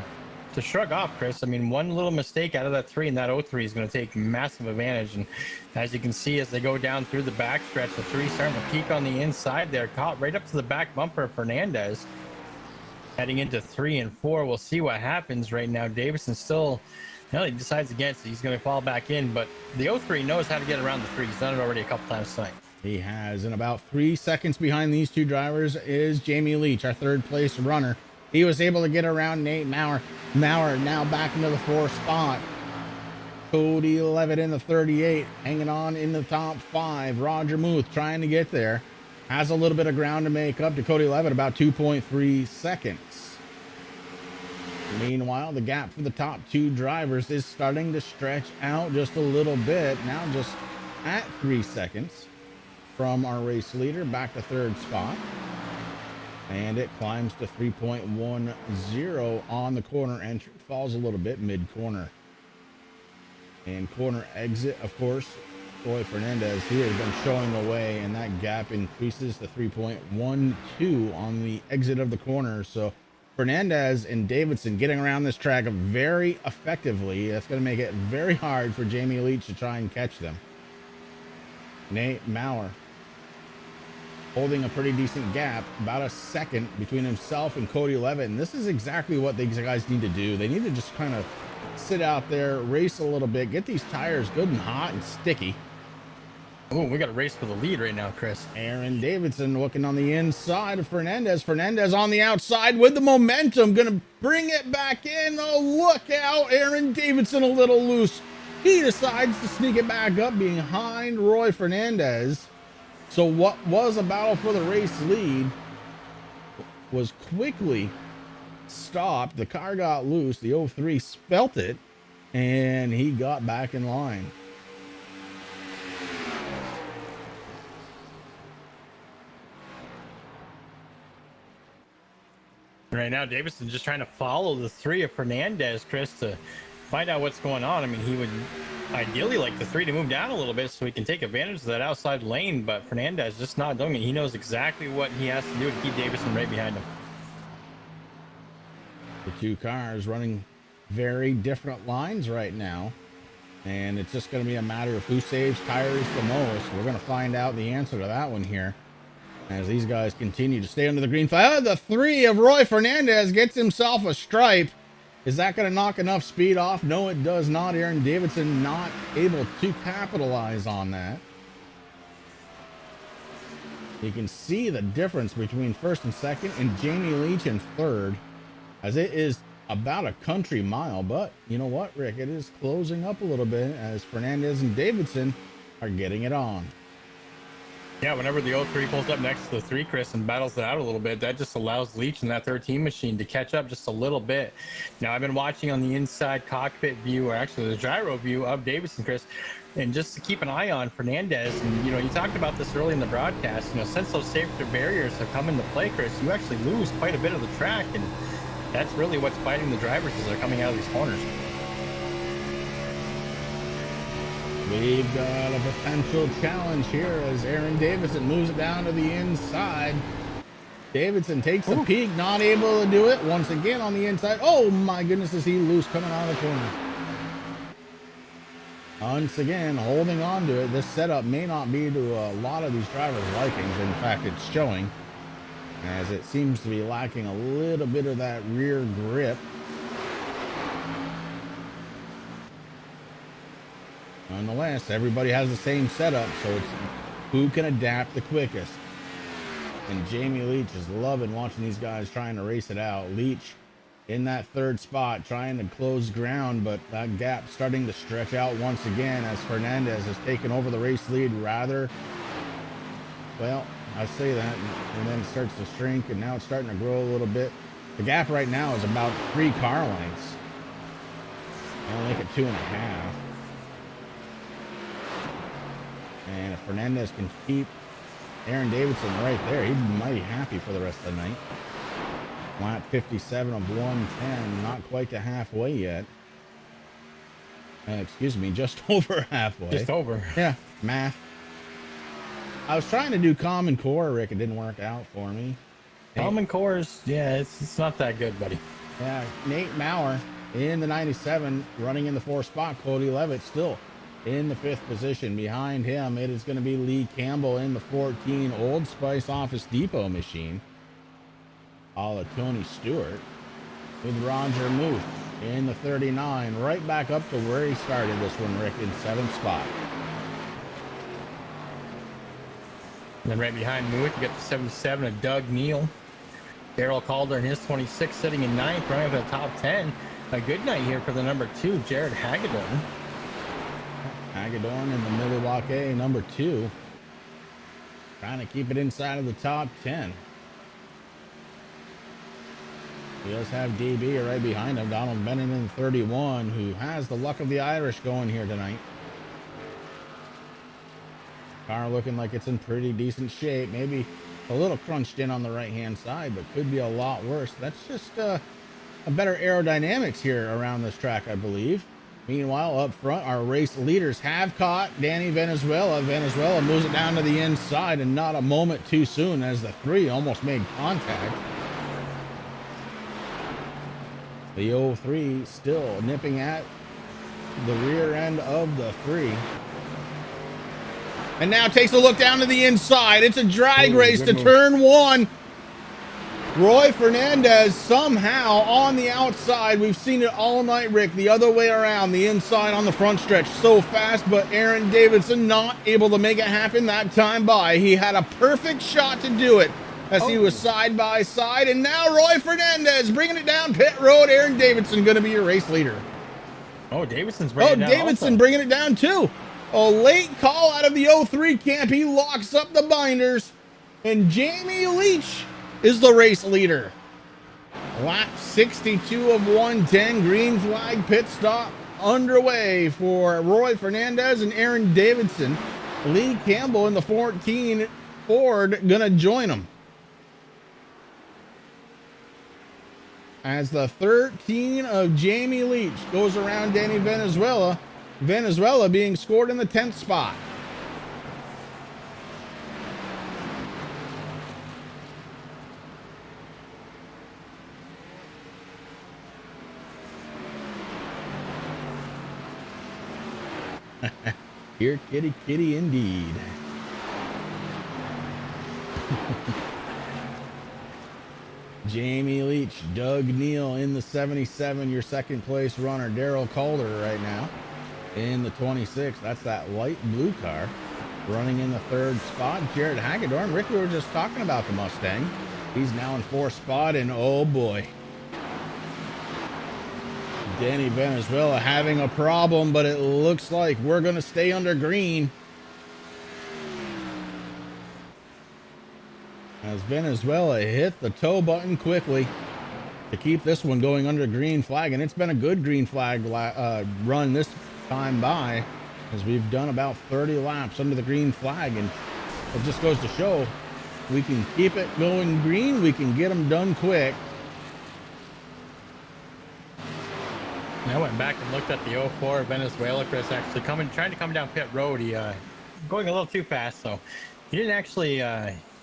shrug off, Chris. I mean, one little mistake out of that 3 and that 0-3 is going to take massive advantage. And as you can see, as they go down through the backstretch, the 3 starting to peak on the inside there, caught right up to the back bumper of Fernandez. Heading into 3 and 4, we'll see what happens right now. Davison still, he decides against it. He's going to fall back in, but the 0-3 knows how to get around the 3. He's done it already a couple times tonight. He has, and about 3 seconds behind these 2 drivers is Jamie Leach, our 3rd place runner. He was able to get around Nate Maurer. Maurer now back into the 4th spot. Cody Levitt in the 38, hanging on in the top 5. Roger Muth trying to get there. Has a little bit of ground to make up to Cody Levitt, about 2.3 seconds. Meanwhile, the gap for the top 2 drivers is starting to stretch out just a little bit. Now just at 3 seconds from our race leader, back to 3rd spot. And it climbs to 3.10 on the corner entry. Falls a little bit mid-corner. And corner exit, of course, Roy Fernandez, he has been showing the way, and that gap increases to 3.12 on the exit of the corner. So Fernandez and Davidson getting around this track very effectively. That's going to make it very hard for Jamie Leach to try and catch them. Nate Maurer holding a pretty decent gap, about a second between himself and Cody Levitt. And this is exactly what these guys need to do. They need to just kind of sit out there, race a little bit, get these tires good and hot and sticky. Oh, we got a race for the lead right now, Chris. Aaron Davidson looking on the inside of Fernandez. Fernandez on the outside with the momentum, gonna bring it back in. Oh, look out, Aaron Davidson a little loose. He decides to sneak it back up behind Roy Fernandez. So what was a battle for the race lead was quickly stopped. The car got loose. The 0-3 felt it, and he got back in line. Right now, Davidson's just trying to follow the 3 of Fernandez, Chris, to find out what's going on. I mean, he would ideally like the 3 to move down a little bit so he can take advantage of that outside lane, but Fernandez just not doing it. He knows exactly what he has to do to keep Davison right behind him. The 2 cars running very different lines right now, and it's just going to be a matter of who saves tires the most. We're going to find out the answer to that one here as these guys continue to stay under the green flag. Oh, the 3 of Roy Fernandez gets himself a stripe. Is that going to knock enough speed off? No, it does not. Aaron Davidson not able to capitalize on that. You can see the difference between 1st and 2nd and Jamie Leach in 3rd, as it is about a country mile. But you know what, Rick? It is closing up a little bit as Fernandez and Davidson are getting it on. Yeah, whenever the 0-3 pulls up next to the 3, Chris, and battles it out a little bit, that just allows Leach and that 13 machine to catch up just a little bit. Now, I've been watching on the inside cockpit view, or actually the gyro view of Davidson, Chris, and just to keep an eye on Fernandez. And, you know, you talked about this early in the broadcast, you know, since those safety barriers have come into play, Chris, you actually lose quite a bit of the track, and that's really what's biting the drivers as they're coming out of these corners. We've got a potential challenge here as Aaron Davidson moves it down to the inside. Davidson takes the peak, not able to do it. Once again on the inside. Oh my goodness, is he loose coming out of the corner. Once again, holding on to it. This setup may not be to a lot of these drivers' likings. In fact, it's showing, as it seems to be lacking a little bit of that rear grip. Nonetheless, everybody has the same setup, so it's who can adapt the quickest. And Jamie Leach is loving watching these guys trying to race it out. Leach in that third spot, trying to close ground, but that gap starting to stretch out once again as Fernandez has taken over the race lead rather. Well, I say that, and then it starts to shrink, and now it's starting to grow a little bit. The gap right now is about 3 car lengths. I'll make it 2.5. And if Fernandez can keep Aaron Davidson right there, he'd be mighty happy for the rest of the night. Lap 57 of 110, not quite to halfway yet. Excuse me, just over halfway. Just over. Yeah, math. I was trying to do Common Core, Rick. It didn't work out for me. Common Core's, yeah, it's not that good, buddy. Yeah, Nate Maurer in the 97, running in the 4th spot. Cody Levitt still in the 5th position. Behind him, it is going to be Lee Campbell in the 14 Old Spice Office Depot machine. A la Tony Stewart, with Roger Muth in the 39, right back up to where he started this one, Rick, in 7th spot. And then right behind Muth, you got the 77 of Doug Neal. Daryl Calder in his 26, sitting in 9th, running for the top 10. A good night here for the number 2, Jared Hagedorn. Hagedorn in the Milwaukee, number 2. Trying to keep it inside of the top 10. He does have DB right behind him, Donald Bennett in 31, who has the luck of the Irish going here tonight. Car looking like it's in pretty decent shape. Maybe a little crunched in on the right-hand side, but could be a lot worse. That's just a better aerodynamics here around this track, I believe. Meanwhile, up front, our race leaders have caught Danny Venezuela. Venezuela moves it down to the inside, and not a moment too soon as the 3 almost made contact. The 03 still nipping at the rear end of the 3. And now takes a look down to the inside. It's a drag race to turn 1. Roy Fernandez somehow on the outside. We've seen it all night, Rick. The other way around, the inside on the front stretch. So fast, but Aaron Davidson not able to make it happen that time by. He had a perfect shot to do it as he was side by side. And now Roy Fernandez bringing it down pit road. Aaron Davidson going to be your race leader. Oh, Davidson's bringing it down. Davidson also bringing it down too. A late call out of the 03 camp. He locks up the binders. And Jamie Leach is the race leader. Lap 62 of 110. Green flag pit stop underway for Roy Fernandez and Aaron Davidson. Lee Campbell in the 14 Ford gonna join him. As the 13 of Jamie Leach goes around Danny Venezuela. Venezuela being scored in the 10th spot. Here, kitty, kitty, indeed. Jamie Leach, Doug Neal in the 77, your 2nd place runner. Daryl Calder right now in the 26. That's that light blue car running in the 3rd spot. Jared Hagedorn. Rick, we were just talking about the Mustang. He's now in 4th spot, and oh boy, Danny Venezuela having a problem, but it looks like we're going to stay under green. As Venezuela hit the tow button quickly to keep this one going under green flag. And it's been a good green flag run this time by, as we've done about 30 laps under the green flag. And it just goes to show we can keep it going green. We can get them done quick. I went back and looked at the 04 Venezuela, Chris, actually trying to come down pit road. He going a little too fast, so he didn't actually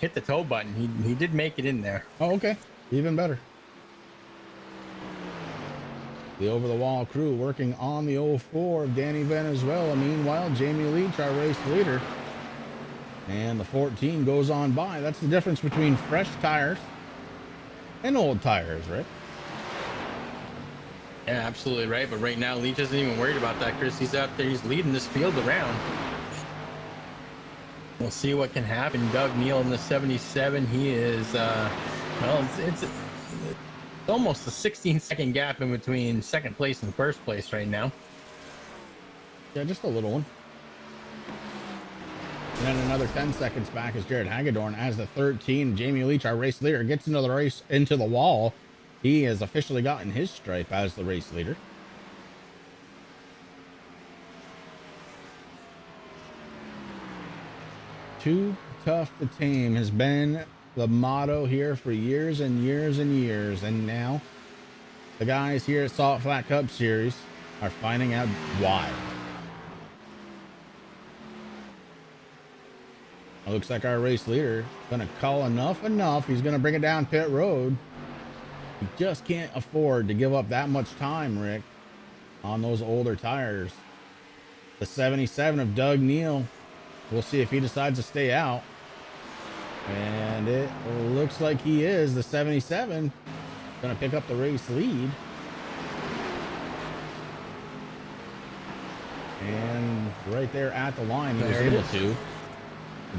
hit the tow button. He did make it in there. Oh, okay. Even better. The over-the-wall crew working on the 04 of Danny Venezuela. Meanwhile, Jamie Leach, our race leader. And the 14 goes on by. That's the difference between fresh tires and old tires, right? Yeah, absolutely right. But right now, Leach isn't even worried about that, Chris. He's out there. He's leading this field around. We'll see what can happen. Doug Neal in the 77. He is, well, it's almost a 16-second gap in between second place and first place right now. Yeah, just a little one. And then another 10 seconds back is Jared Hagedorn as the 13. Jamie Leach, our race leader, gets into the race into the wall. He has officially gotten his stripe as the race leader. Too tough to tame has been the motto here for years and years and years. And now the guys here at Salt Flat Cup Series are finding out why. It looks like our race leader gonna call enough. He's gonna bring it down pit road. You just can't afford to give up that much time, Rick, on those older tires. The 77 of Doug Neal. We'll see if he decides to stay out. And it looks like he is. The 77 gonna pick up the race lead. And right there at the line, he was able to.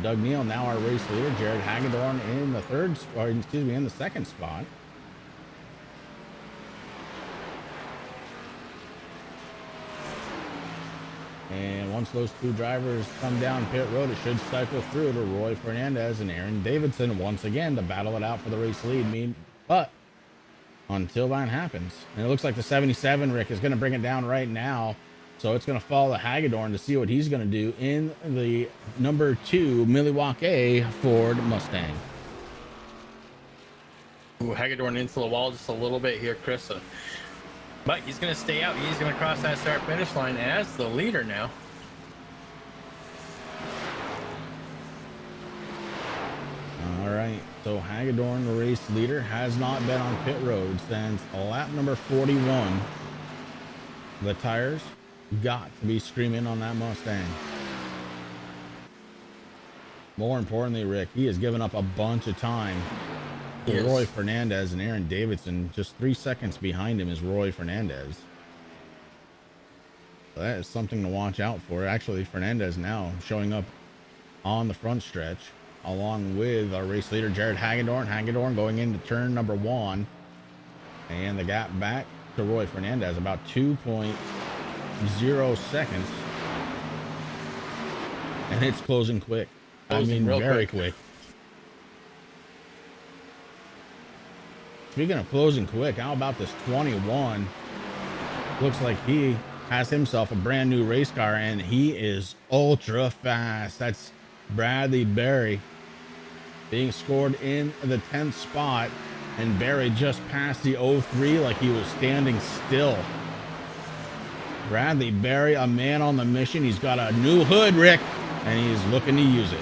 Doug Neal, now our race leader. Jared Hagedorn in the in the second spot. And once those two drivers come down pit road, it should cycle through to Roy Fernandez and Aaron Davidson once again to battle it out for the race lead. But until that happens, and it looks like the 77, Rick, is going to bring it down right now. So it's going to follow Hagedorn to see what he's going to do in the number 2 Milwaukee Ford Mustang. Ooh, Hagedorn into the wall just a little bit here, Chris. But he's going to stay out. He's going to cross that start finish line as the leader now. All right. So Hagedorn, the race leader, has not been on pit road since lap number 41. The tires got to be screaming on that Mustang. More importantly, Rick, he has given up a bunch of time to Roy Fernandez and Aaron Davidson. Just 3 seconds behind him is Roy Fernandez. So that is something to watch out for. Actually, Fernandez now showing up on the front stretch along with our race leader Jared Hagedorn. Hagedorn going into turn number 1, and the gap back to Roy Fernandez about 2.0 seconds, and it's closing quick. I mean, very quick. Speaking of closing quick, how about this 21? Looks like he has himself a brand new race car, and he is ultra fast. That's Bradley Berry being scored in the 10th spot, and Berry just passed the 03 like he was standing still. Bradley Berry, a man on the mission. He's got a new hood, Rick, and he's looking to use it.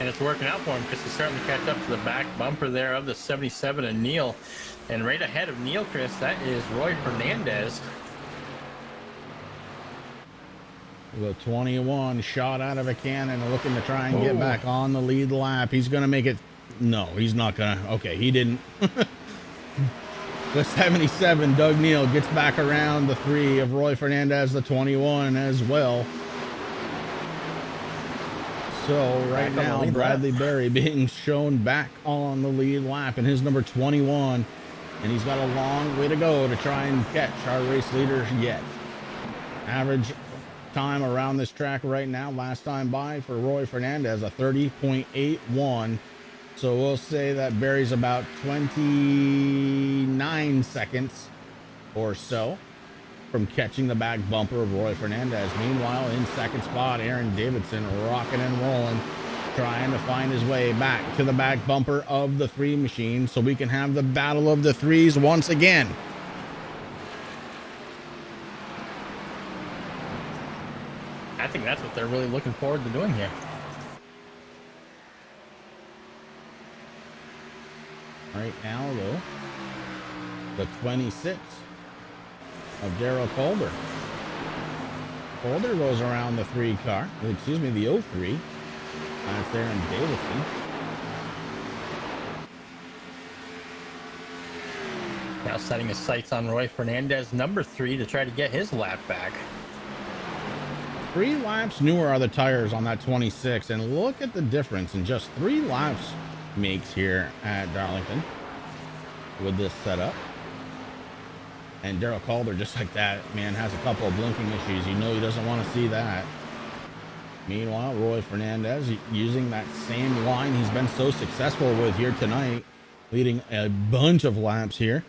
And it's working out for him because he's starting to catch up to the back bumper there of the 77 and Neal. And right ahead of Neal, Chris, that is Roy Fernandez. The 21 shot out of a cannon, looking to try and get back on the lead lap. He's going to make it. No, he's not going to. Okay, he didn't. The 77, Doug Neal, gets back around the 3 of Roy Fernandez, the 21 as well. So right now, Bradley Berry being shown back on the lead lap in his number 21. And he's got a long way to go to try and catch our race leader yet. Average time around this track right now, last time by for Roy Fernandez, a 30.81. So we'll say that Berry's about 29 seconds or so from catching the back bumper of Roy Fernandez. Meanwhile, in second spot, Aaron Davidson rocking and rolling, trying to find his way back to the back bumper of the 3 machine so we can have the battle of the 3s once again. I think that's what they're really looking forward to doing here. Right now, though, the 26 of Darryl Calder. Calder goes around the 3 car. Excuse me, the 03. That's Aaron Davidson. Now setting his sights on Roy Fernandez, number 3, to try to get his lap back. 3 laps newer are the tires on that 26, and look at the difference in just 3 laps makes here at Darlington. with this setup. And Darrell Calder, just like that, man, has a couple of blinking issues. You know he doesn't want to see that. Meanwhile, Roy Fernandez using that same line he's been so successful with here tonight, leading a bunch of laps here.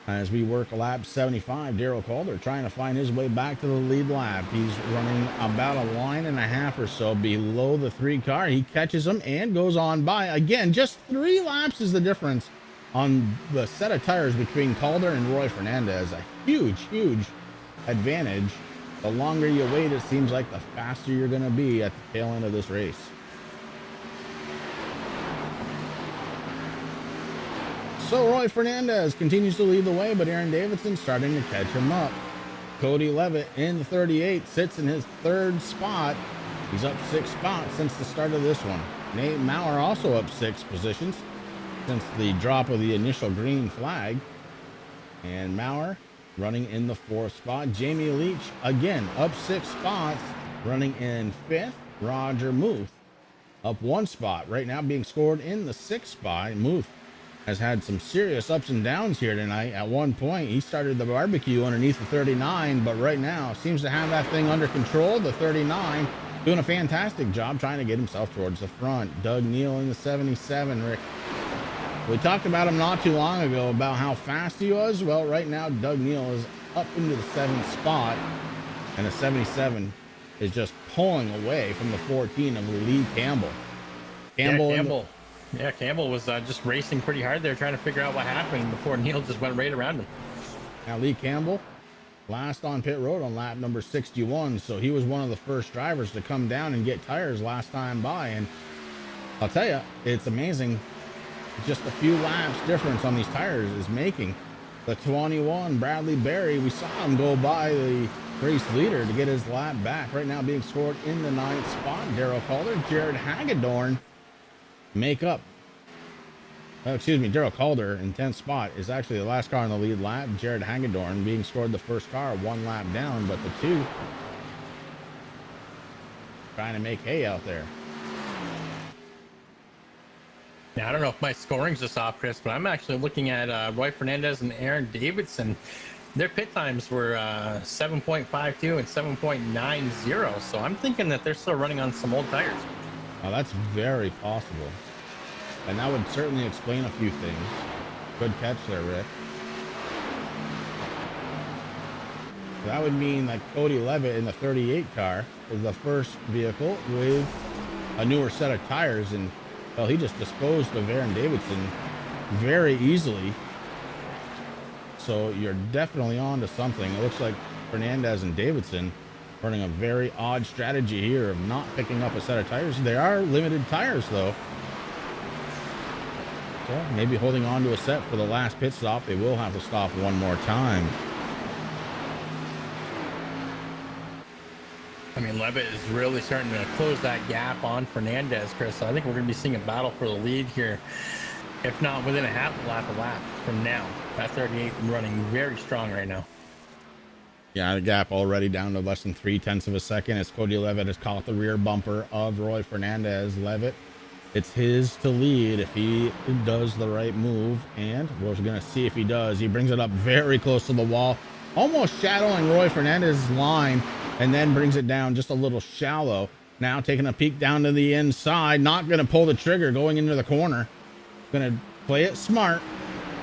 As we work lap 75, Darrell Calder trying to find his way back to the lead lap. He's running about a line and a half or so below the 3 car. He catches him and goes on by. Again, just 3 laps is the difference on the set of tires between Calder and Roy Fernandez. A huge, huge advantage. The longer you wait, it seems like the faster you're going to be at the tail end of this race. So Roy Fernandez continues to lead the way, but Aaron Davidson starting to catch him up. Cody Levitt in the 38 sits in his 3rd spot. He's up 6 spots since the start of this one. Nate Maurer also up 6 positions since the drop of the initial green flag. And Maurer running in the 4th spot. Jamie Leach again up 6 spots, running in 5th. Roger Muth up 1 spot right now, being scored in the 6th spot. Muth has had some serious ups and downs here tonight. At one point, he started the barbecue underneath the 39, but right now seems to have that thing under control. The 39 doing a fantastic job trying to get himself towards the front. Doug Neal in the 77, Rick. We talked about him not too long ago about how fast he was. Well, right now, Doug Neal is up into the 7th spot, and the 77 is just pulling away from the 14 of Lee Campbell. Campbell was just racing pretty hard there, trying to figure out what happened before Neal just went right around him. Now, Lee Campbell, last on pit road on lap number 61, so he was one of the first drivers to come down and get tires last time by. And I'll tell you, it's amazing. Just a few laps difference on these tires is making the 21 Bradley Berry. We saw him go by the race leader to get his lap back. Right now being scored in the 9th spot. Darrell Calder, Jared Hagedorn make up. Darrell Calder in 10th spot is actually the last car in the lead lap. Jared Hagedorn being scored the first car, 1 lap down, but the 2 trying to make hay out there. Now, I don't know if my scoring's just off, Chris, but I'm actually looking at Roy Fernandez and Aaron Davidson. Their pit times were 7.52 and 7.90, so I'm thinking that they're still running on some old tires. Well, that's very possible. And that would certainly explain a few things. Good catch there, Rick. That would mean that Cody Levitt in the 38 car is the first vehicle with a newer set of tires, and well, he just disposed of Aaron Davidson very easily. So you're definitely on to something. It looks like Fernandez and Davidson running a very odd strategy here of not picking up a set of tires. They are limited tires, though. So maybe holding on to a set for the last pit stop. They will have to stop one more time. I mean, Levitt is really starting to close that gap on Fernandez, Chris. So I think we're going to be seeing a battle for the lead here, if not within a half a lap from now. That 38 running very strong right now. Yeah, the gap already down to less than 0.3 of a second as Cody Levitt has caught the rear bumper of Roy Fernandez. Levitt, it's his to lead if he does the right move, and we're going to see if he does. He brings it up very close to the wall, almost shadowing Roy Fernandez's line, and then brings it down just a little shallow. Now taking a peek down to the inside, not going to pull the trigger going into the corner. Going to play it smart.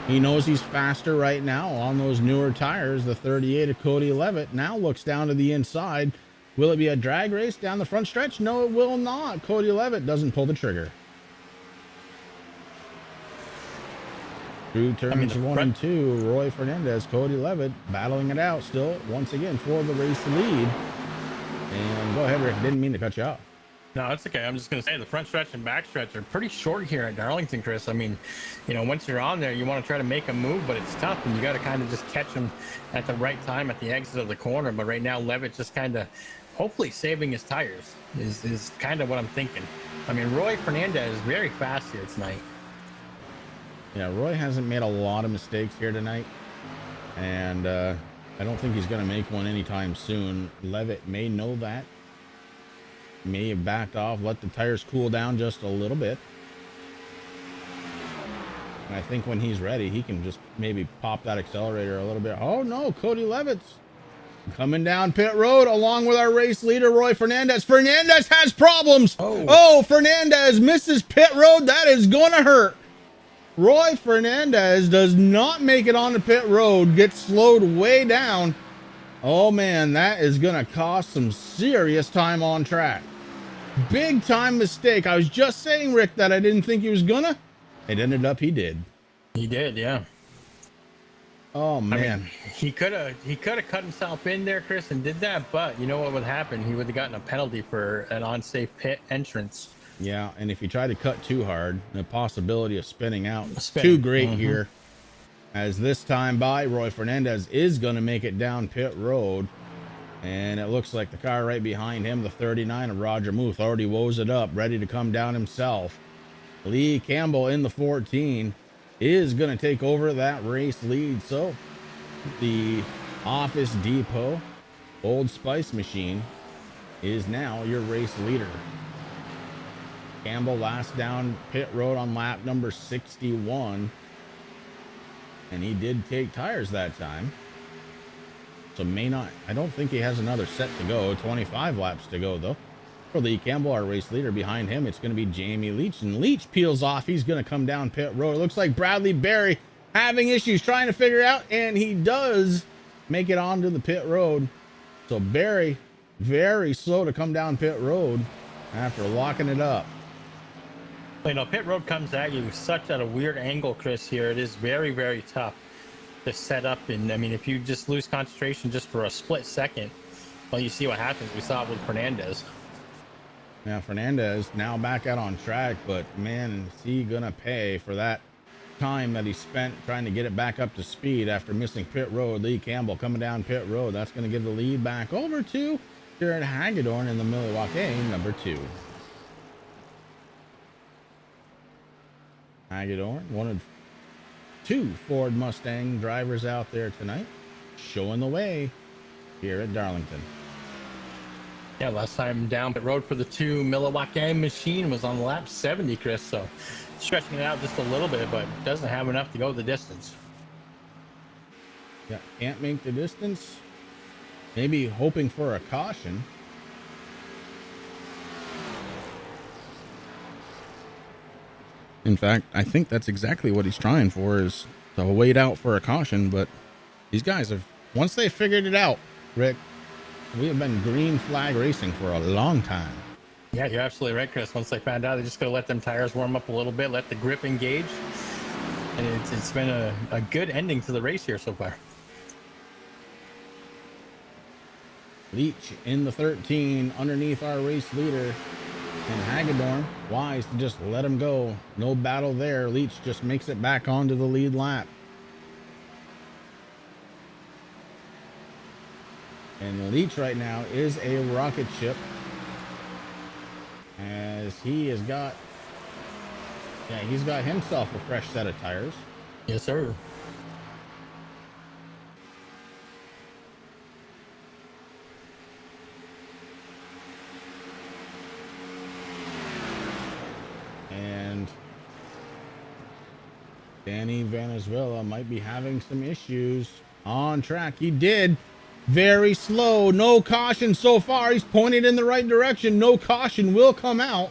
He knows he's faster right now on those newer tires. The 38 of Cody Levitt now looks down to the inside. Will it be a drag race down the front stretch? No, it will not. Cody Levitt doesn't pull the trigger. Through turns 1 and 2, Roy Fernandez, Cody Levitt battling it out still once again for the race lead. And go ahead, Rick. Didn't mean to cut you off. No, it's okay. I'm just going to say the front stretch and back stretch are pretty short here at Darlington, Chris. I mean, you know, once you're on there, you want to try to make a move, but it's tough, and you got to kind of just catch them at the right time at the exit of the corner. But right now, Levitt just kind of hopefully saving his tires is kind of what I'm thinking. I mean, Roy Fernandez is very fast here tonight. Yeah, Roy hasn't made a lot of mistakes here tonight, and I don't think he's going to make one anytime soon. Levitt may know that. May have backed off, let the tires cool down just a little bit. And I think when he's ready, he can just maybe pop that accelerator a little bit. Oh no, Cody Levitt's coming down pit road along with our race leader, Roy Fernandez. Fernandez has problems. Oh, Fernandez misses pit road. That is going to hurt. Roy Fernandez does not make it on the pit road, gets slowed way down. Oh man, that is going to cost some serious time on track. Big time mistake. I was just saying, Rick, that I didn't think he was gonna. It ended up he did. He did, yeah. Oh man. I mean, he could have cut himself in there, Chris, and did that, but you know what would happen? He would have gotten a penalty for an unsafe pit entrance. Yeah, and if you try to cut too hard, the possibility of spinning out is too great here. As this time by, Roy Fernandez is going to make it down pit road. And it looks like the car right behind him, the 39 of Roger Muth, already woes it up, ready to come down himself. Lee Campbell in the 14 is going to take over that race lead. So the Office Depot Old Spice machine is now your race leader. Campbell last down pit road on lap number 61. And he did take tires that time. So may not, I don't think he has another set to go. 25 laps to go though. For Lee Campbell, our race leader. Behind him, it's going to be Jamie Leach. And Leach peels off. He's going to come down pit road. It looks like Bradley Berry having issues trying to figure out. And he does make it onto the pit road. So Berry, very slow to come down pit road after locking it up. You know, pit road comes at you such at a weird angle, Chris, here. It is very, very tough to set up. And I mean, if you just lose concentration just for a split second, well, you see what happens. We saw it with Fernandez. Now, Fernandez now back out on track, but man, is he going to pay for that time that he spent trying to get it back up to speed after missing pit road. Lee Campbell coming down pit road. That's going to give the lead back over to Jared Hagedorn in the Milwaukee number 2. Hagedorn, one of 2 Ford Mustang drivers out there tonight, showing the way here at Darlington. Yeah, last time down pit road for the 2 Milwaukee machine was on lap 70, Chris. So stretching it out just a little bit, but doesn't have enough to go the distance. Yeah, can't make the distance. Maybe hoping for a caution. In fact, I think that's exactly what he's trying for, is to wait out for a caution. But these guys have, once they figured it out, Rick, we have been green flag racing for a long time. Yeah, you're absolutely right, Chris. Once they found out, they just got to let them tires warm up a little bit, let the grip engage. And it's been a good ending to the race here so far. Leach in the 13 underneath our race leader. And Hagedorn, wise to just let him go. No battle there. Leach just makes it back onto the lead lap. And Leach right now is a rocket ship, as he has got, yeah, he's got himself a fresh set of tires. Yes, sir. And Danny Venezuela might be having some issues on track. He did. Very slow. No caution so far. He's pointed in the right direction. No caution will come out.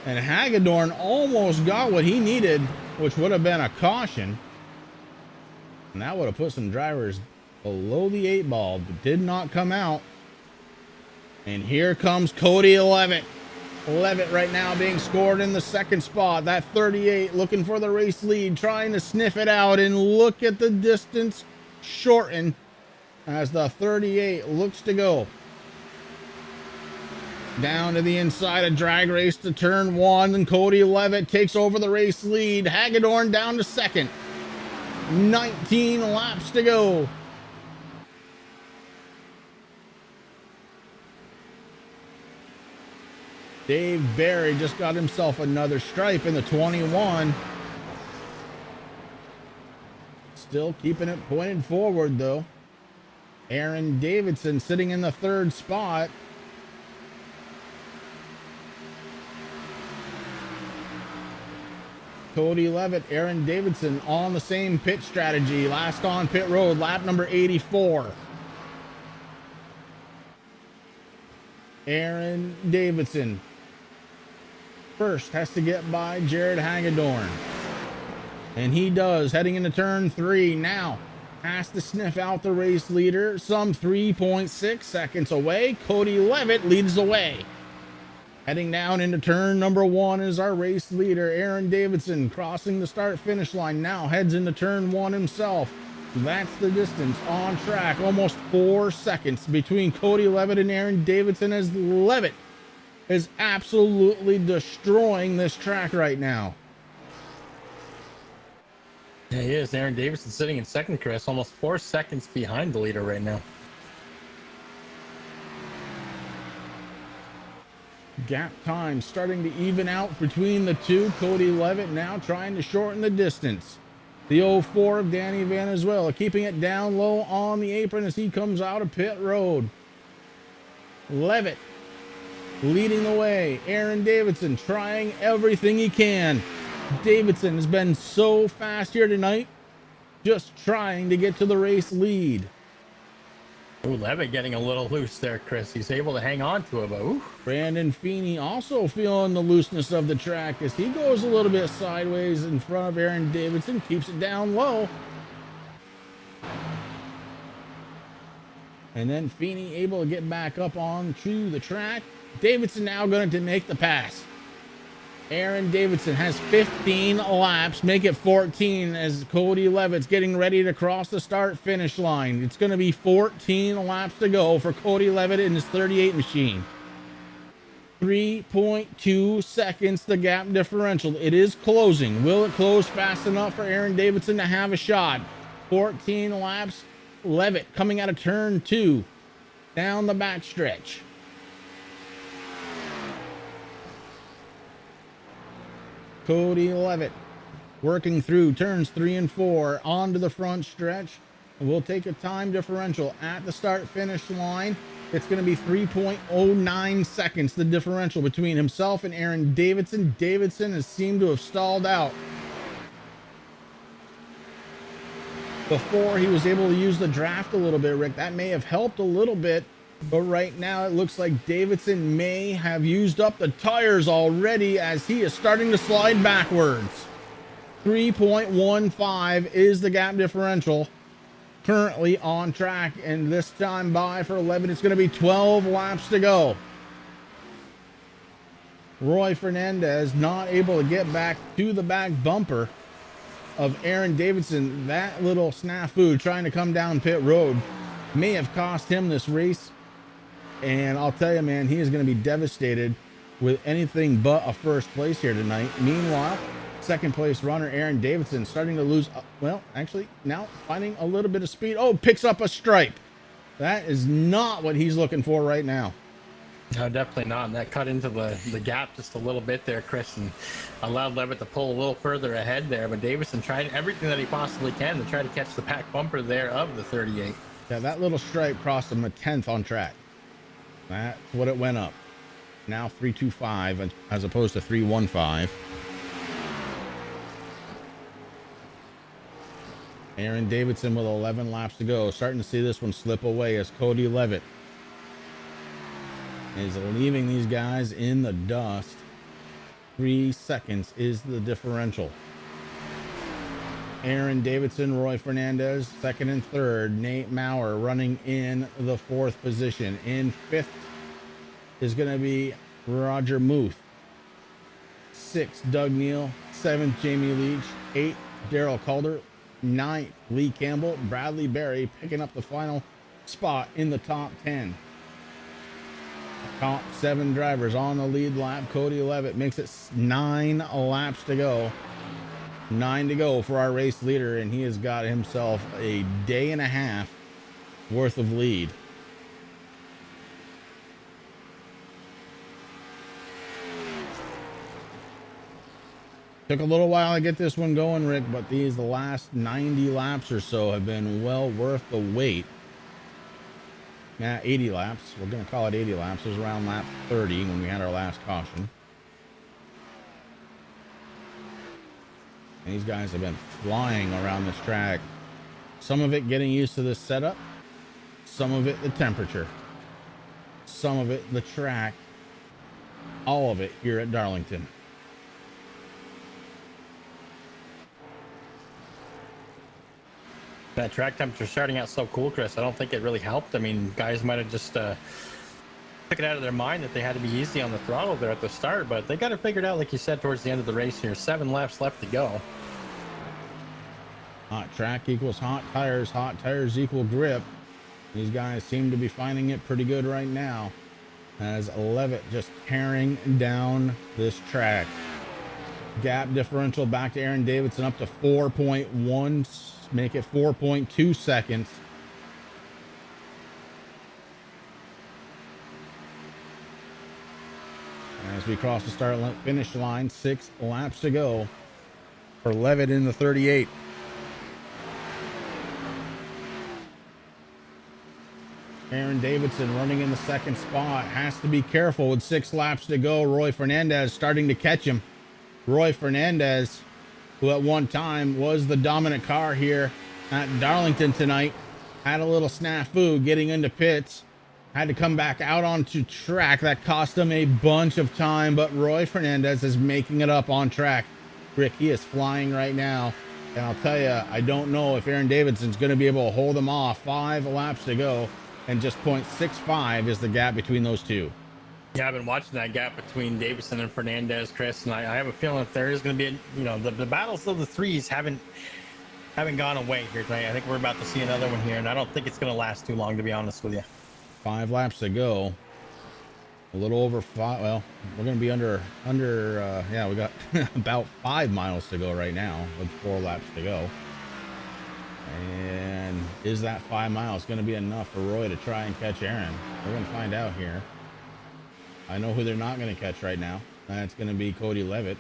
And Hagedorn almost got what he needed, which would have been a caution. And that would have put some drivers below the 8 ball, but did not come out. And here comes Cody Levitt. Levitt right now being scored in the 2nd spot. That 38 looking for the race lead, trying to sniff it out, and look at the distance shorten as the 38 looks to go down to the inside of drag race to turn 1, and Cody Levitt takes over the race lead. Hagedorn down to 2nd. 19 laps to go. Dave Barry just got himself another stripe in the 21. Still keeping it pointed forward though. Aaron Davidson sitting in the 3rd spot. Cody Levitt, Aaron Davidson on the same pit strategy. Last on pit road, lap number 84. Aaron Davidson first has to get by Jared Hagedorn. And he does, heading into turn 3 now. Has to sniff out the race leader, some 3.6 seconds away. Cody Levitt leads the way. Heading down into turn number 1 is our race leader, Aaron Davidson, crossing the start-finish line. Now heads into turn 1 himself. That's the distance on track, almost 4 seconds between Cody Levitt and Aaron Davidson, as Levitt is absolutely destroying this track right now. Yeah, he is. Aaron Davidson sitting in second, Chris, almost 4 seconds behind the leader right now. Gap time starting to even out between the two. Cody Levitt now trying to shorten the distance. The 04 of Danny Valenzuela keeping it down low on the apron as he comes out of pit road. Levitt leading the way. Aaron Davidson trying everything he can. Davidson has been so fast here tonight, just trying to get to the race lead. Ooh, Levitt getting a little loose there, Chris. He's able to hang on to it, but ooh. Brandon Feeney also feeling the looseness of the track as he goes a little bit sideways in front of Aaron Davidson, keeps it down low. And then Feeney able to get back up onto the track. Davidson now going to make the pass. Aaron Davidson has 15 laps, make it 14 as Cody Levitt's getting ready to cross the start-finish line. It's going to be 14 laps to go for Cody Levitt in his 38 machine. 3.2 seconds the gap differential. It is closing. Will it close fast enough for Aaron Davidson to have a shot? 14 laps. Levitt coming out of turn 2 down the backstretch. Cody Levitt working through turns 3 and 4 onto the front stretch. And we'll take a time differential at the start finish line. It's going to be 3.09 seconds, the differential between himself and Aaron Davidson. Davidson has seemed to have stalled out before he was able to use the draft a little bit, Rick. That may have helped a little bit, but right now it looks like Davidson may have used up the tires already as he is starting to slide backwards. 3.15 is the gap differential currently on track, and this time by for 11, it's going to be 12 laps to go. Roy Fernandez not able to get back to the back bumper of Aaron Davidson. That little snafu trying to come down pit road may have cost him this race. And I'll tell you, man, he is going to be devastated with anything but a first place here tonight. Meanwhile, second place runner Aaron Davidson starting to lose. Well, actually, now finding a little bit of speed. Oh, picks up a stripe. That is not what he's looking for right now. No, definitely not. And that cut into the gap just a little bit there, Chris, and allowed Levitt to pull a little further ahead there. But Davidson tried everything that he possibly can to try to catch the back bumper there of the 38. Yeah, that little stripe cost him a 10th on track. That's what it went up. Now 3.25 as opposed to 3.15. Aaron Davidson with 11 laps to go. Starting to see this one slip away as Cody Levitt is leaving these guys in the dust. 3 seconds is the differential. Aaron Davidson, Roy Fernandez, second and third. Nate Maurer running in the 4th position. In 5th is going to be Roger Muth. 6th, Doug Neal. 7th, Jamie Leach. 8th, Daryl Calder. 9th, Lee Campbell. Bradley Berry picking up the final spot in the top 10. Top 7 drivers on the lead lap. Cody Levitt makes it 9 laps to go. 9 to go for our race leader, and he has got himself a day and a half worth of lead. Took a little while to get this one going, Rick, but the last 90 laps or so have been well worth the wait. 80 laps. We're going to call it 80 laps. It was around lap 30 when we had our last caution. And these guys have been flying around this track. Some of it getting used to this setup, some of it the temperature, some of it the track, all of it here at Darlington. That track temperature starting out so cool, Chris. I don't think it really helped. I mean, guys might have just took it out of their mind that they had to be easy on the throttle there at the start, but they got it figured out, like you said, towards the end of the race here. 7 laps left to go. Hot track equals hot tires equal grip. These guys seem to be finding it pretty good right now, as Levitt just tearing down this track. Gap differential back to Aaron Davidson up to 4.1, make it 4.2 seconds. As we cross the start finish line, 6 laps to go for Levitt in the 38. Aaron Davidson running in the second spot, has to be careful with 6 laps to go. Roy Fernandez starting to catch him. Roy Fernandez, who at one time was the dominant car here at Darlington tonight, had a little snafu getting into pits, had to come back out onto track. That cost him a bunch of time, but Roy Fernandez is making it up on track. Rick, he is flying right now, and I'll tell you, I don't know if Aaron Davidson's going to be able to hold him off. 5 laps to go, and just 0.65 is the gap between those two. Yeah, I've been watching that gap between Davidson and Fernandez, Chris, and I have a feeling that there is going to be, the battles of the threes haven't gone away here tonight. I think we're about to see another one here, and I don't think it's going to last too long, to be honest with you. 5 laps to go. A little over 5. Well, we're going to be under. Yeah, we got about 5 miles to go right now with 4 laps to go. And is that 5 miles going to be enough for Roy to try and catch Aaron? We're going to find out here. I know who they're not going to catch right now. That's going to be Cody Levitt.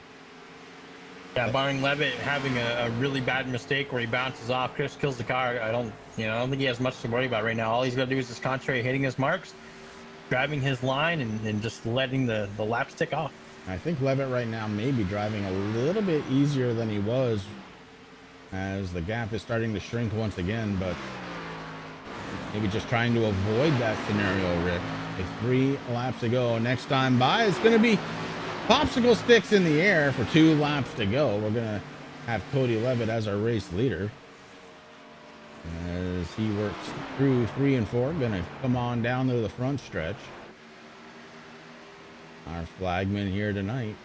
Yeah, barring Levitt having a really bad mistake where he bounces off, Chris kills the car. I don't think he has much to worry about right now. All he's got to do is just concentrate hitting his marks, driving his line, and just letting the laps tick off. I think Levitt right now may be driving a little bit easier than he was, as the gap is starting to shrink once again, but maybe just trying to avoid that scenario, Rick. With 3 laps to go. Next time by, it's going to be popsicle sticks in the air for 2 laps to go. We're going to have Cody Levitt as our race leader, as he works through 3 and 4. Going to come on down to the front stretch. Our flagman here tonight,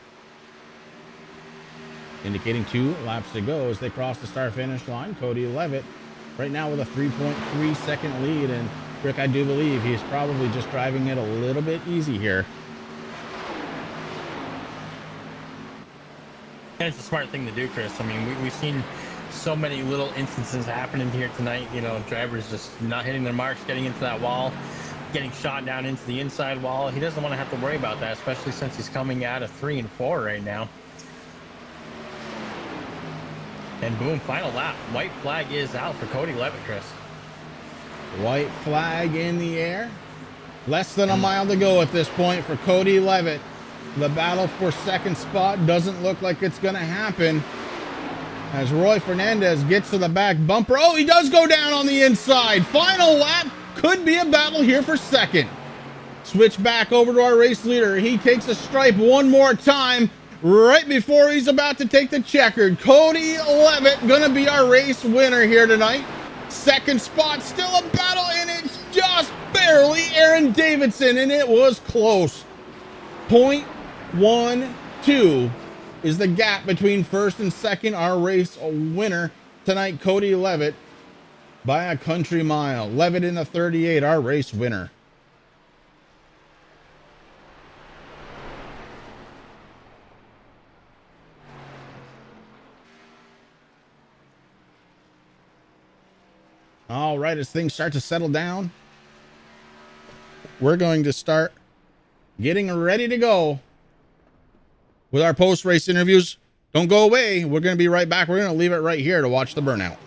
indicating 2 laps to go as they cross the start finish line. Cody Levitt right now with a 3.3 second lead, and Rick, I do believe he's probably just driving it a little bit easy here. And it's a smart thing to do, Chris. I mean, we've seen so many little instances happening here tonight. Drivers just not hitting their marks, getting into that wall, getting shot down into the inside wall. He doesn't want to have to worry about that, especially since he's coming out of 3 and 4 right now. And boom, final lap. White flag is out for Cody Levitt, Chris. White flag in the air. Less than a mile to go at this point for Cody Levitt. The battle for second spot doesn't look like it's going to happen, as Roy Fernandez gets to the back bumper. Oh, he does go down on the inside. Final lap. Could be a battle here for second. Switch back over to our race leader. He takes a stripe one more time right before he's about to take the checkered. Cody Levitt going to be our race winner here tonight. Second spot, still a battle, and it's just barely Aaron Davidson, and it was close. 0.12 is the gap between first and second. Our race winner tonight, Cody Levitt, by a country mile. Levitt in the 38, our race winner. All right, as things start to settle down, we're going to start getting ready to go with our post-race interviews. Don't go away. We're going to be right back. We're going to leave it right here to watch the burnout.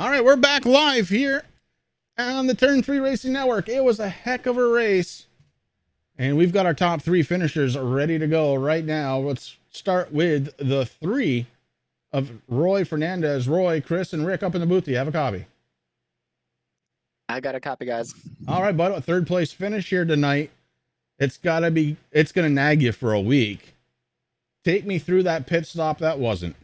All right, we're back live here on the Turn 3 Racing Network. It was a heck of a race. And we've got our top 3 finishers ready to go right now. Let's start with the 3 of Roy Fernandez. Roy, Chris, and Rick up in the booth. Do you have a copy? I got a copy, guys. All right, bud. A 3rd place finish here tonight. It's going to nag you for a week. Take me through that pit stop that wasn't.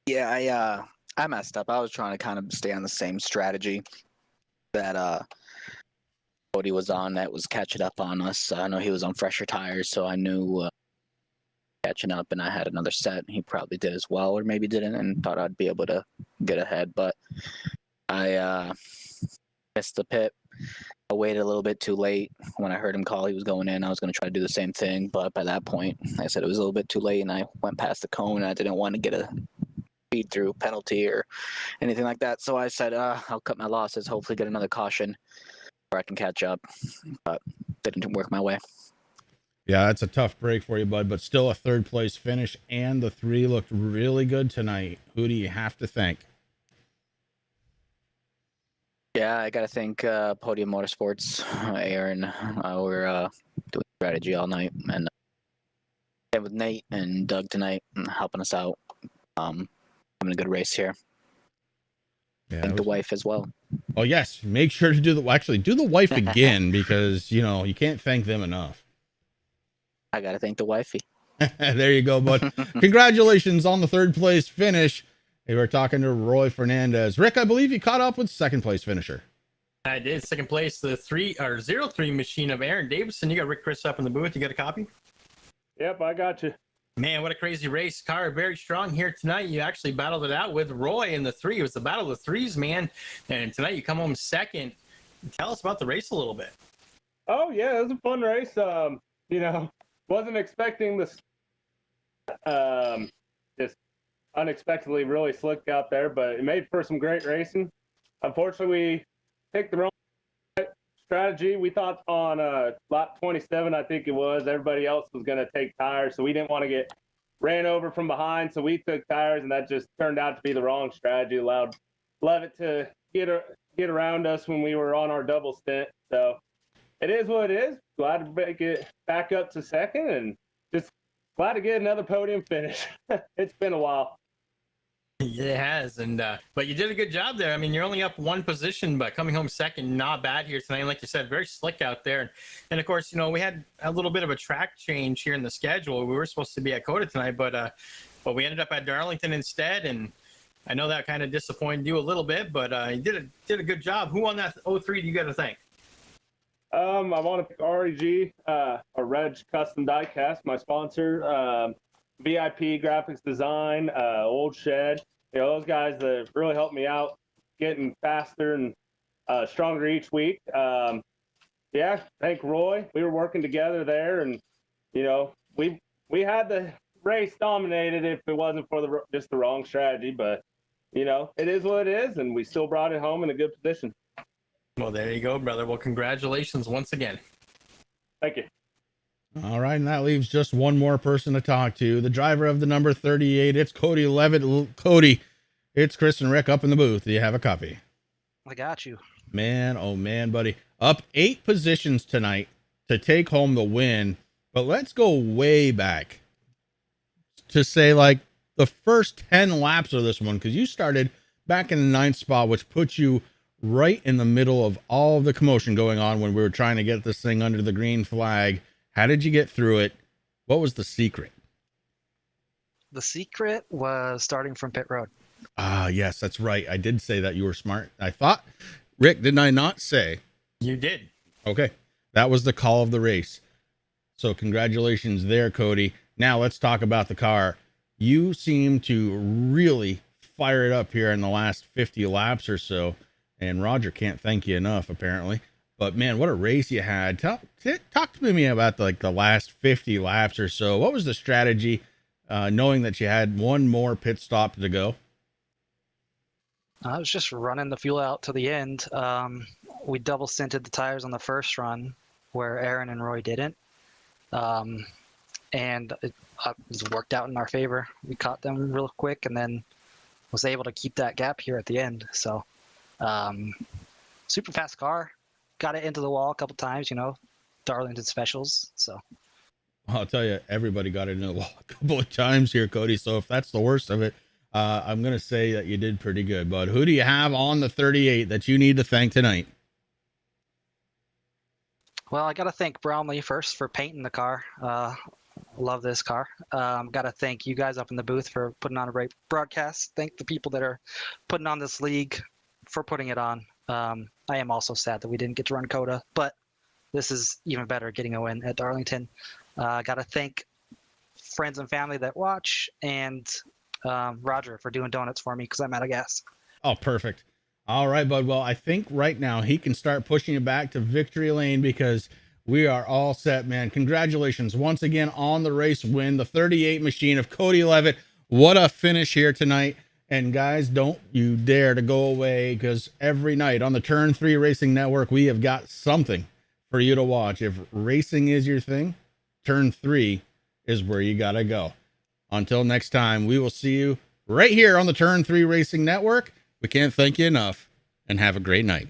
Yeah, I messed up. I was trying to kind of stay on the same strategy that Cody was on, that was catching up on us. I know he was on fresher tires, so I knew catching up, and I had another set. He probably did as well, or maybe didn't, and thought I'd be able to get ahead, but I missed the pit. I waited a little bit too late. When I heard him call he was going in, I was going to try to do the same thing, but by that point, I said it was a little bit too late, and I went past the cone, and I didn't want to get a speed through penalty or anything like that, so I said I'll cut my losses, hopefully get another caution where I can catch up, but didn't work my way. Yeah, that's a tough break for you, bud, but still a 3rd place finish, and the 3 looked really good tonight. Who do you have to thank? Yeah, I got to thank Podium Motorsports, Aaron. We're doing strategy all night, and with Nate and Doug tonight, helping us out. Having a good race here. Yeah, thank the wife as well. Oh, yes. Make sure to do the wife again, because, you can't thank them enough. I got to thank the wifey. There you go, bud. Congratulations on the 3rd place finish. Hey, we're talking to Roy Fernandez. Rick, I believe you caught up with 2nd place finisher. I did. 2nd place, the 03 machine of Aaron Davison. You got Rick Chris up in the booth. You got a copy? Yep, I got you. Man, what a crazy race. Car very strong here tonight. You actually battled it out with Roy in the 3. It was the battle of the 3s, man. And tonight you come home 2nd. Tell us about the race a little bit. Oh, yeah, it was a fun race. Wasn't expecting this just unexpectedly really slick out there, but it made for some great racing. Unfortunately, we picked the wrong strategy. We thought on lap 27, I think it was, everybody else was going to take tires, so we didn't want to get ran over from behind, so we took tires, and that just turned out to be the wrong strategy. Allowed Levitt to get around us when we were on our double stint. So it is what it is. Glad to make it back up to 2nd, and just glad to get another podium finish. It's been a while. It has, and but you did a good job there. I mean, you're only up 1 position, but coming home 2nd, not bad here tonight. Like you said, very slick out there. And of course, we had a little bit of a track change here in the schedule. We were supposed to be at Coda tonight, but we ended up at Darlington instead. And I know that kind of disappointed you a little bit, but you did a good job. Who on that 03 do you got to thank? I want to pick REG, or Reg Custom Diecast, my sponsor. VIP Graphics Design, Old Shed. Those guys that really helped me out getting faster and stronger each week. Thank Roy. We were working together there, and we had the race dominated if it wasn't for just the wrong strategy. But it is what it is, and we still brought it home in a good position. Well, there you go, brother. Well, congratulations once again. Thank you. All right, and that leaves just one more person to talk to. The driver of the number 38. It's Cody Levitt. Cody, it's Chris and Rick up in the booth. Do you have a copy? I got you. Man, oh man, buddy. Up 8 positions tonight to take home the win. But let's go way back to say like the first 10 laps of this one, because you started back in the 9th spot, which puts you right in the middle of all the commotion going on when we were trying to get this thing under the green flag. How did you get through it? What was the secret? The secret was starting from pit road. Ah, yes, that's right. I did say that you were smart. I thought, Rick, didn't I not say? You did. Okay. That was the call of the race. So congratulations there, Cody. Now let's talk about the car. You seem to really fire it up here in the last 50 laps or so. And Roger can't thank you enough, apparently. But man, what a race you had. Talk to me about the last 50 laps or so. What was the strategy, knowing that you had one more pit stop to go? I was just running the fuel out to the end. We double stinted the tires on the first run where Aaron and Roy didn't. And it was worked out in our favor. We caught them real quick, and then was able to keep that gap here at the end. So, super fast car, got it into the wall a couple times, Darlington specials. So I'll tell you, everybody got it into the wall a couple of times here, Cody. So if that's the worst of it, I'm going to say that you did pretty good, bud. Who do you have on the 38 that you need to thank tonight? Well, I got to thank Bromley first for painting the car. Love this car. Got to thank you guys up in the booth for putting on a great broadcast. Thank the people that are putting on this league for putting it on. I am also sad that we didn't get to run Coda, but this is even better getting a win at Darlington. Got to thank friends and family that watch, and Roger for doing donuts for me because I'm out of gas. Oh, perfect. All right, bud. Well, I think right now he can start pushing you back to victory lane because we are all set, man. Congratulations once again on the race win, the 38 machine of Cody Levitt. What a finish here tonight. And guys, don't you dare to go away, because every night on the Turn 3 Racing Network, we have got something for you to watch. If racing is your thing, Turn 3 is where you got to go. Until next time, we will see you right here on the Turn 3 Racing Network. We can't thank you enough, and have a great night.